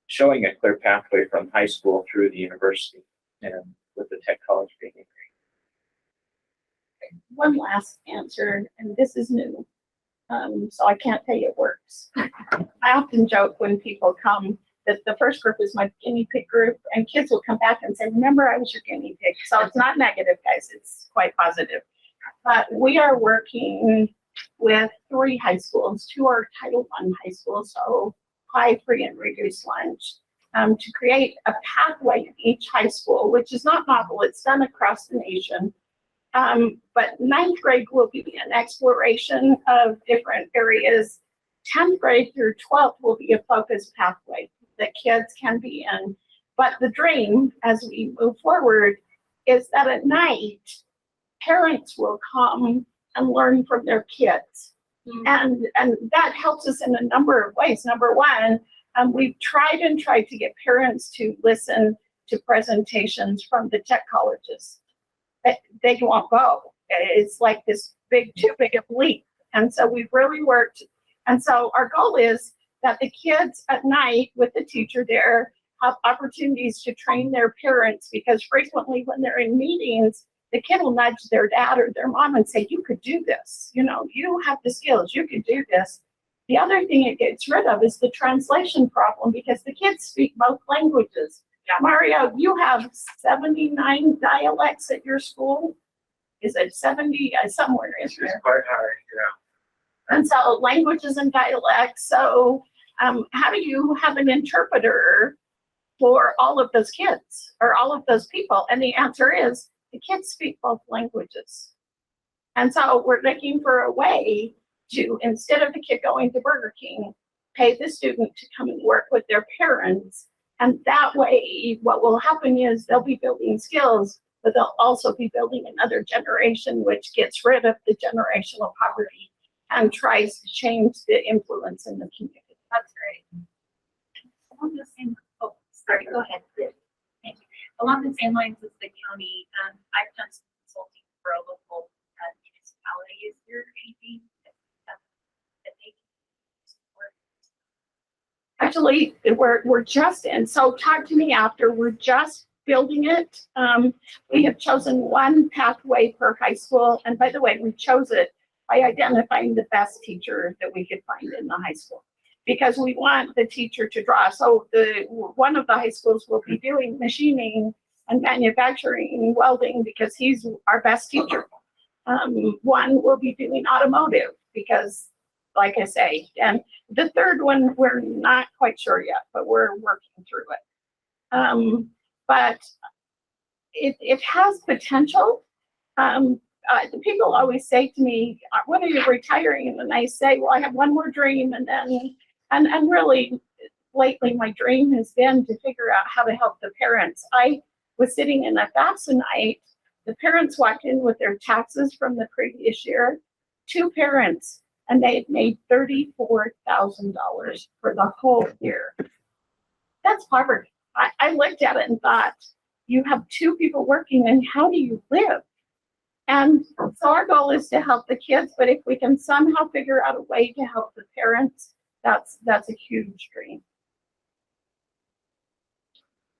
showing a clear pathway from high school through the university, and with the Tech College being great. One last answer, and this is new, so I can't tell you it works. I often joke when people come that the first group is my guinea pig group, and kids will come back and say, remember, I was your guinea pig. So it's not negative, guys, it's quite positive. But we are working with 3 high schools. 2 are Title I high schools, so high, free, and reduced lunch, to create a pathway in each high school, which is not novel, it's done across the nation. But 9th grade will be an exploration of different areas. 10th grade through 12th will be a focused pathway that kids can be in. But the dream, as we move forward, is that at night, parents will come and learn from their kids. And that helps us in a number of ways. Number one, we've tried to get parents to listen to presentations from the tech colleges. They won't go. It's like this too big of a leap. And so we've really worked. And so our goal is that the kids at night with the teacher there have opportunities to train their parents, because frequently when they're in meetings, the kid will nudge their dad or their mom and say, you could do this. You know, you have the skills, you could do this. The other thing it gets rid of is the translation problem, because the kids speak both languages. Mario, you have 79 dialects at your school. Is it 70? Somewhere in there. It's quite high, yeah. And so languages and dialects. So how do you have an interpreter for all of those kids or all of those people? And the answer is the kids speak both languages. And so we're looking for a way to, instead of the kid going to Burger King, pay the student to come and work with their parents. And that way, what will happen is they'll be building skills, but they'll also be building another generation, which gets rid of the generational poverty and tries to change the influence in the community. That's great. Along the same, oh, sorry, go ahead. Thank you. Along the same lines as the county, I've done some consulting for a local municipality. Is there anything that they can support? Actually, we're just in. So talk to me after. We're just building it. We have chosen one pathway per high school. And by the way, we chose it by identifying the best teacher that we could find in the high school, because we want the teacher to draw. So one of the high schools will be doing machining and manufacturing, welding, because he's our best teacher. One will be doing automotive, because like I say, and the third one, we're not quite sure yet, but we're working through it. But it has potential. The people always say to me, when are you retiring? And I say, well, I have one more dream, and then And really, lately, my dream has been to figure out how to help the parents. I was sitting in a FAFSA night. The parents walked in with their taxes from the previous year, 2 parents, and they had made $34,000 for the whole year. That's poverty. I looked at it and thought, you have 2 people working, and how do you live? And so our goal is to help the kids, but if we can somehow figure out a way to help the parents, that's a huge dream.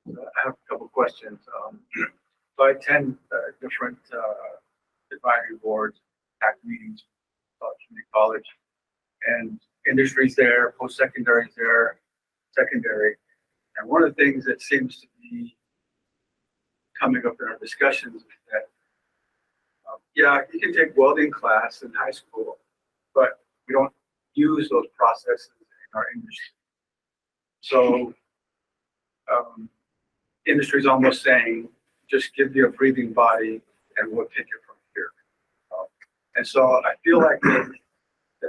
I have a couple of questions. So I attend different advisory boards, ACT meetings, community college, and industry's there, post-secondary's there, secondary. And one of the things that seems to be coming up in our discussions is that, yeah, you can take welding class in high school, but we don't use those processes in our industry. So industry's almost saying, just give me a breathing body and we'll take it from here. And so I feel like that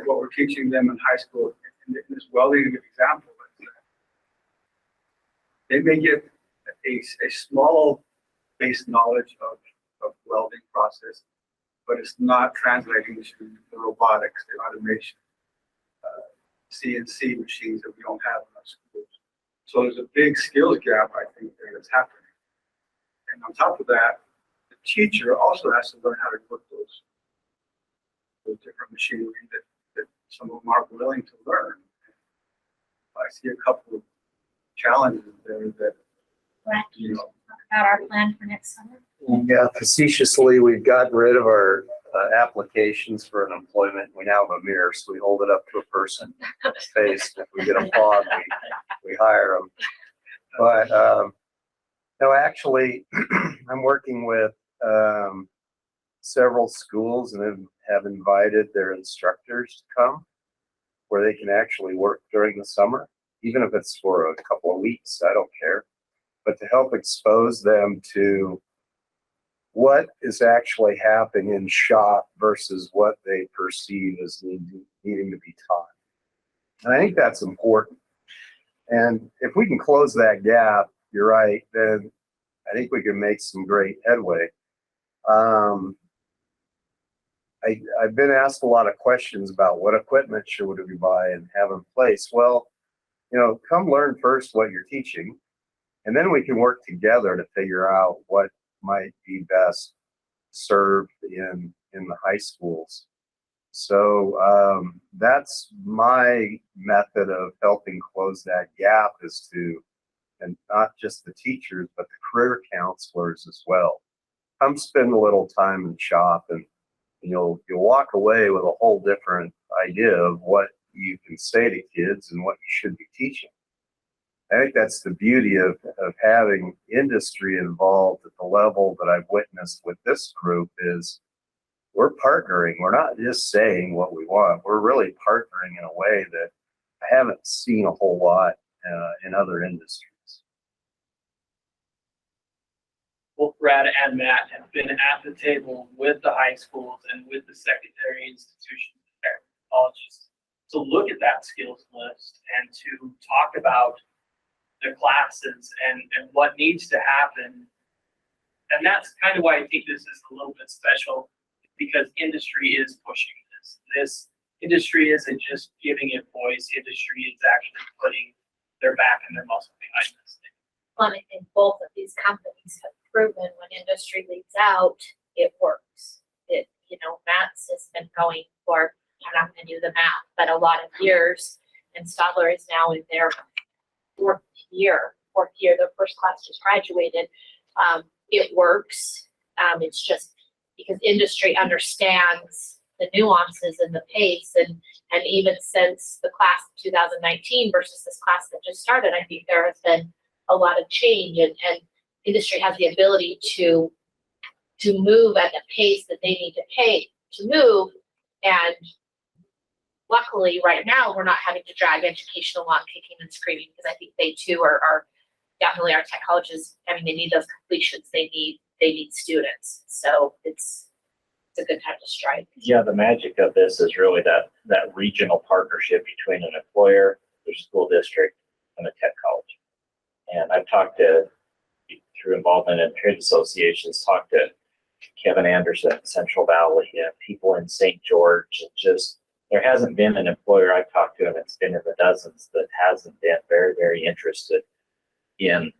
what we're teaching them in high school, in this welding example, is that they may get a small base knowledge of welding process, but it's not translating to the robotics, the automation, CNC machines that we don't have in our schools. So there's a big skills gap, I think, there that's happening. And on top of that, the teacher also has to learn how to work those different machinery that some of them aren't willing to learn. I see a couple of challenges there that, you know. About our plan for next summer. Yeah, facetiously, we've gotten rid of our applications for an employment. We now have a mirror, so we hold it up to a person's face. If we get a fog, we hire them. But no, actually, I'm working with several schools and have invited their instructors to come where they can actually work during the summer, even if it's for a couple of weeks. I don't care. But to help expose them to what is actually happening in shop versus what they perceive as needing to be taught. And I think that's important. And if we can close that gap, you're right, then I think we can make some great headway. I've been asked a lot of questions about what equipment should we buy and have in place. Well, you know, come learn first what you're teaching. And then we can work together to figure out what might be best served in the high schools. So that's my method of helping close that gap is to, and not just the teachers, but the career counselors as well. Come spend a little time in shop and you'll walk away with a whole different idea of what you can say to kids and what you should be teaching. I think that's the beauty of having industry involved at the level that I've witnessed with this group is we're partnering. We're not just saying what we want. We're really partnering in a way that I haven't seen a whole lot in other industries. Both Brad and Matt have been at the table with the high schools and with the secondary institutions and colleges to look at that skills list and to talk about the classes and what needs to happen. And that's kind of why I think this is a little bit special, because industry is pushing this. This industry isn't just giving it voice. Industry is actually putting their back and their muscle behind this thing. Well, I think both of these companies have proven when industry leads out, it works. Matt's has been going for, I'm not going to do the math, but a lot of years, and Stadler is now in their fourth year, their first class just graduated. It works. It's just because industry understands the nuances and the pace, and even since the class of 2019 versus this class that just started, I think there has been a lot of change, and industry has the ability to move at the pace that they need to move. And luckily, right now, we're not having to drag education along kicking and screaming, because I think they too are definitely, our tech colleges, they need those completions. They need students. So it's a good time to strike. Yeah, the magic of this is really that regional partnership between an employer, there's a school district and a tech college. And I've talked to, through involvement in trade associations, talked to Kevin Anderson at Central Valley, people in St. George. Just, there hasn't been an employer I've talked to, and it's been in the dozens, that hasn't been very, very interested in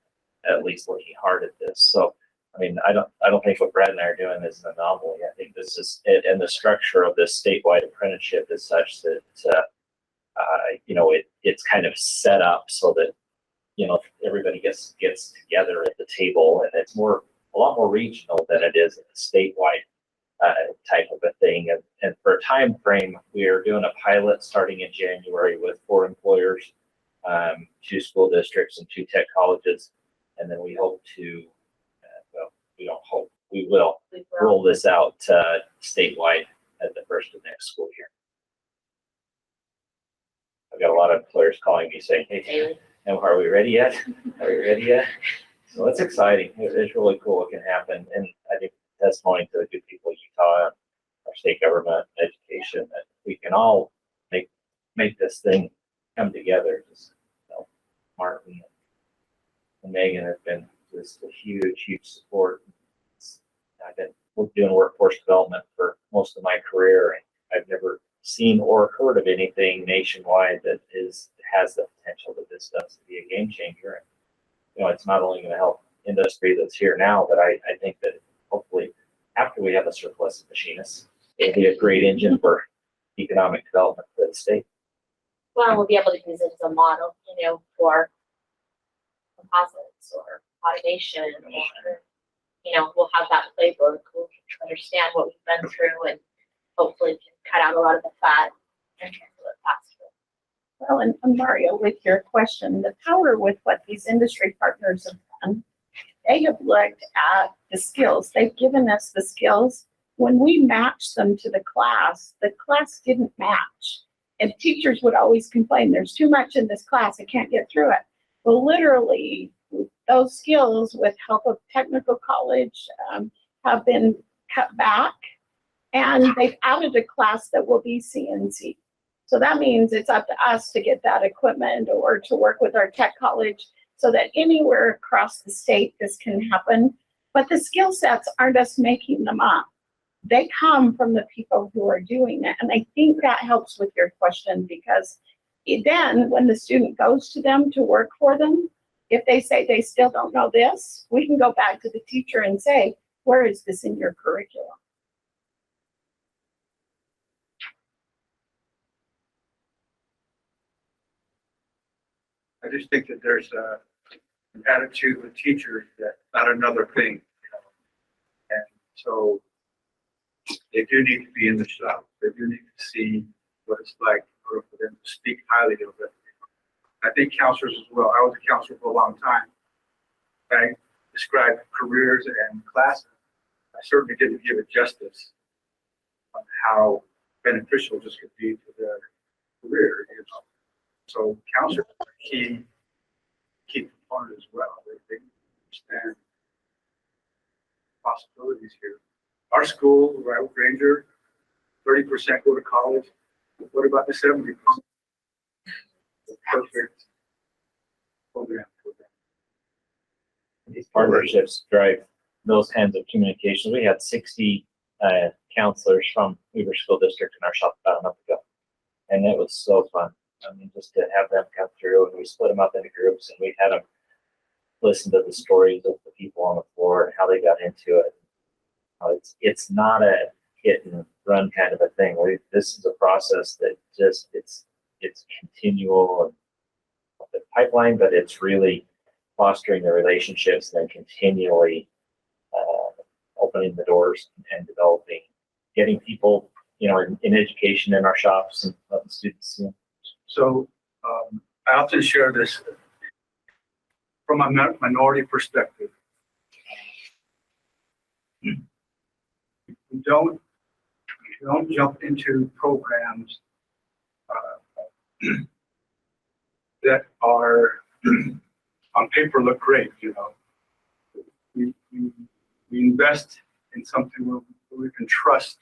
at least looking hard at this. So, I mean, I don't think what Brad and I are doing is an anomaly. I think this is it, and the structure of this statewide apprenticeship is such that you know, it's kind of set up so that, you know, everybody gets together at the table, and it's a lot more regional than it is a statewide type of a thing. And for a time frame, we are doing a pilot starting in January with 4 employers, 2 school districts and 2 tech colleges, and then we hope to, well, we don't hope, we will roll this out statewide at the first of next school year. I've got a lot of employers calling me saying, hey, and are we ready yet? Are we ready yet? So it's exciting. It's really cool what can happen. And I think testimony to the good people of Utah, our state government, education, that we can all make this thing come together. Just, you know, Martin and Megan have been just a huge, huge support. I've been doing workforce development for most of my career, and I've never seen or heard of anything nationwide that has the potential that this does to be a game changer. And, you know, it's not only going to help industry that's here now, but I think that hopefully after we have a surplus of machinists, it'll be a great engine for economic development for the state. Well, we'll be able to use it as a model, you know, for composites or automation, or, you know, we'll have that playbook. We'll understand what we've been through, and hopefully can cut out a lot of the fat and handle it faster. Well, and Mario, with your question, the power with what these industry partners have done, they have looked at the skills. They've given us the skills. When we matched them to the class didn't match. And teachers would always complain, there's too much in this class, I can't get through it. Well, literally, those skills, with help of technical college, have been cut back, and they've added a class that will be CNC. So that means it's up to us to get that equipment or to work with our tech college so that anywhere across the state this can happen. But the skill sets aren't us making them up. They come from the people who are doing it. And I think that helps with your question, because then when the student goes to them to work for them, if they say they still don't know this, we can go back to the teacher and say, where is this in your curriculum? I just think that there's an attitude with teachers that not another thing, you know. And so they do need to be in the shop. They do need to see what it's like for them to speak highly of it. I think counselors as well. I was a counselor for a long time. I described careers and classes. I certainly didn't give it justice on how beneficial this could be to their career, you know. So counselors are a key component as well. They understand possibilities here. Our school, right, Ranger, 30% go to college. What about the 70%? Perfect program for them. These partnerships drive those kinds of communications. We had 60 counselors from Weaver School District in our shop about a month ago, and it was so fun. I mean, just to have them come through, and we split them up into groups, and we had them listen to the stories of the people on the floor and how they got into it. It's not a hit and run kind of a thing. This is a process that just it's continual and the pipeline, but it's really fostering the relationships and then continually opening the doors and developing, getting people, you know, in education in our shops and letting students see. So I often share this from a minority perspective. We don't jump into programs that are on paper look great, you know. We invest in something where we can trust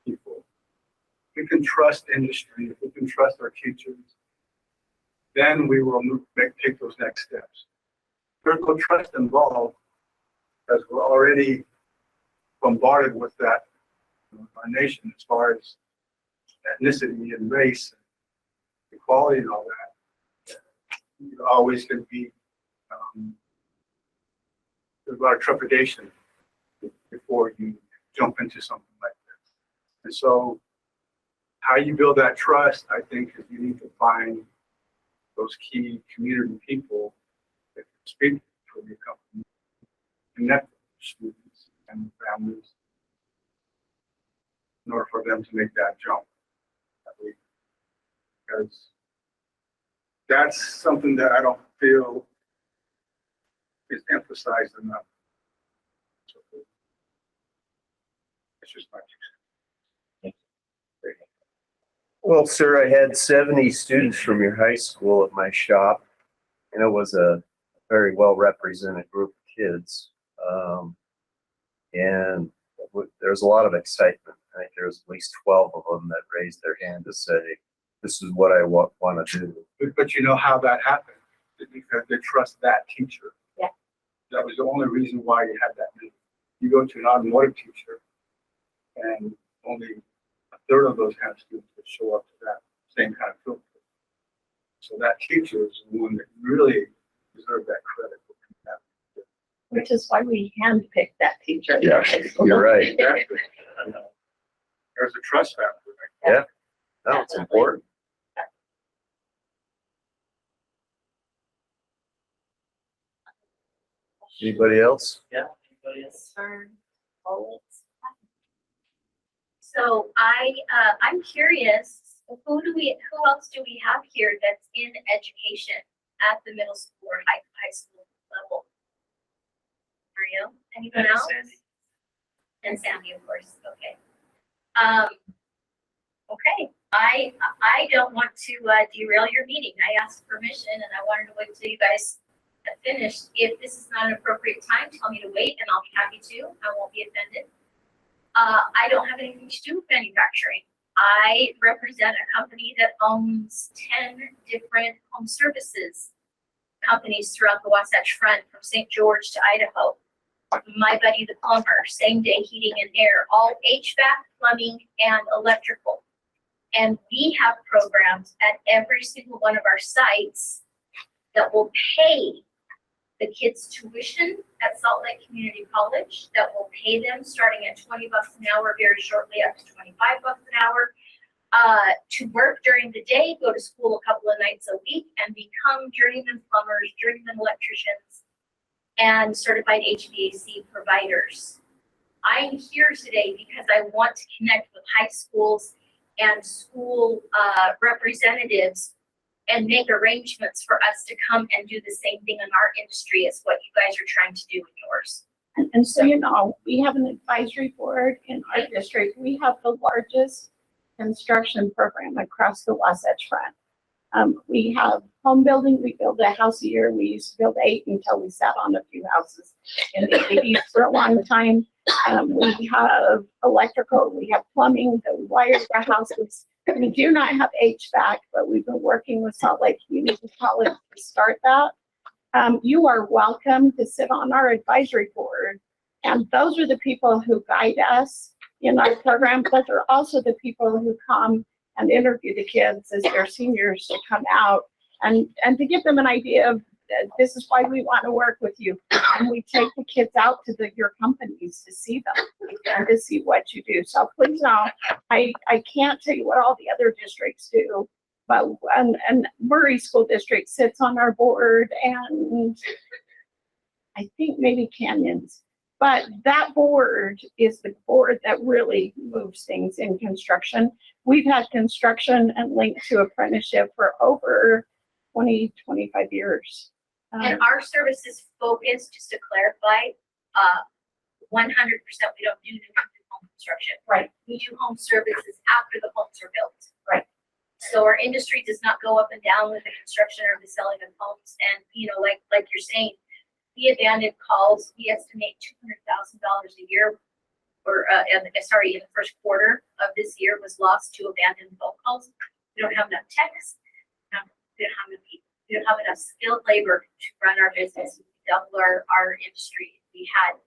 people. We can trust industry. If we can trust our teachers, then we will take those next steps. There's no trust involved, because we're already bombarded with that in our nation as far as ethnicity and race, and equality and all that. You're always going to be, there's a lot of trepidation before you jump into something like this. And so how you build that trust, I think, is you need to find those key community people that can speak for your company, connect with students and families in order for them to make that jump. Because that's something that I don't feel is emphasized enough. So it's just my two cents. Well, sir, I had 70 students from your high school at my shop, and it was a very well represented group of kids. And there's a lot of excitement. I think there's at least 12 of them that raised their hand to say, this is what I want to do. But you know how that happened? It's because they trust that teacher. Yeah. That was the only reason why you had that meeting. You go to an automotive teacher, and only a third of those kind of students would show up to that same kind of filter. So that teacher is the one that really deserved that credit. Which is why we handpicked that teacher. Yeah, you're right. Exactly. There's a trust factor. Right? Yeah, no, it's important. Anybody else? Yeah. Anybody else? So I'm curious, who else do we have here that's in education at the middle school or high school level? Mario, anyone else? And Sandy, of course, okay. Okay, I don't want to derail your meeting. I asked permission and I wanted to wait till you guys have finished. If this is not an appropriate time, tell me to wait and I'll be happy to. I won't be offended. I don't have anything to do with manufacturing. I represent a company that owns 10 different home services companies throughout the Wasatch Front, from St. George to Idaho. My buddy the plumber, same day heating and air, all HVAC, plumbing, and electrical. And we have programs at every single one of our sites that will pay the kids' tuition at Salt Lake Community College, that will pay them starting at $20 an hour, very shortly up to $25 an hour, to work during the day, go to school a couple of nights a week, and become journeyman plumbers, journeyman electricians, and certified HVAC providers. I'm here today because I want to connect with high schools and school representatives and make arrangements for us to come and do the same thing in our industry as what you guys are trying to do in yours. And so, you know, we have an advisory board in our district. We have the largest construction program across the Wasatch Front. We have home building. We build a house a year. We used to build 8 until we sat on a few houses in the 80s for a long time. We have electrical. We have plumbing that we wire our houses. We do not have HVAC, but we've been working with Salt Lake Community College to start that. You are welcome to sit on our advisory board. And those are the people who guide us in our program, but they're also the people who come and interview the kids as they're seniors to come out and to give them an idea of this is why we want to work with you. And we take the kids out to your companies to see them and to see what you do. So please know, I can't tell you what all the other districts do, but and Maury School District sits on our board, and I think maybe Canyons. But that board is the board that really moves things in construction. We've had construction and linked to apprenticeship for over 20, 25 years. And our service is focused, just to clarify, 100%, we don't do new home construction. Right. We do home services after the homes are built. Right. So our industry does not go up and down with the construction or the selling of homes. And, you know, like you're saying, the abandoned calls, we estimate $200,000 a year, or in the first quarter of this year was lost to abandoned phone calls. We don't have enough techs. We don't have enough people. We don't have enough skilled labor to run our business, double our industry we had.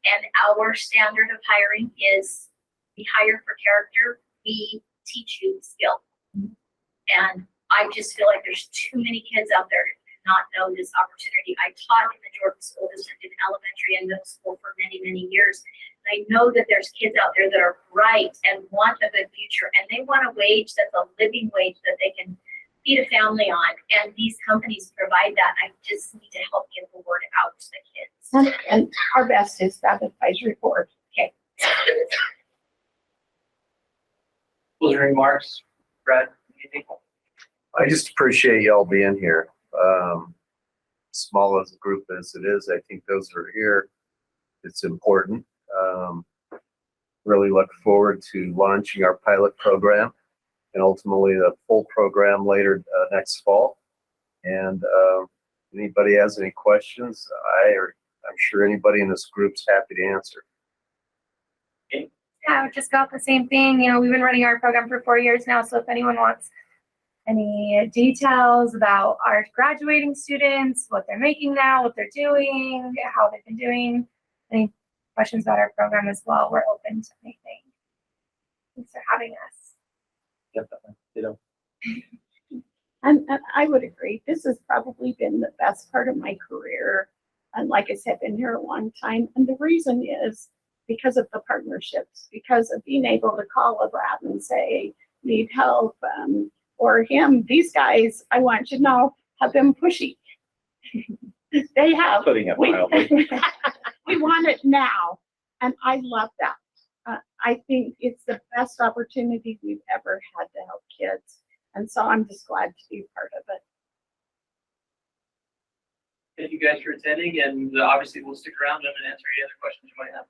And our standard of hiring is we hire for character, we teach you skill. And I just feel like there's too many kids out there who do not know this opportunity. I taught in the Jordan School District in elementary and middle school for many, many years. I know that there's kids out there that are bright and want a good future, and they want a wage that's a living wage that they can feed a family on. And these companies provide that. I just need to help get the word out to the kids. And our best is that advisory board. Okay. Closing remarks, Brad, anything? I just appreciate y'all being here. Small as a group as it is, I think those who are here, it's important. Really look forward to launching our pilot program and ultimately the full program later next fall. And anybody has any questions, I'm sure anybody in this group's happy to answer. Yeah, I would just got the same thing. You know, we've been running our program for 4 years now. So if anyone wants any details about our graduating students, what they're making now, what they're doing, how they've been doing, any questions about our program as well, we're open to anything. Thanks for having us. Definitely. You know, And I would agree. This has probably been the best part of my career. And like I said, been here a long time. And the reason is because of the partnerships, because of being able to call a Brad and say, need help, or him, these guys, I want you to know, have been pushy. They have. putting it We, mildly. we want it now. And I love that. I think it's the best opportunity we've ever had to help kids. And so I'm just glad to be part of it. Thank you guys for attending, and obviously we'll stick around and answer any other questions you might have.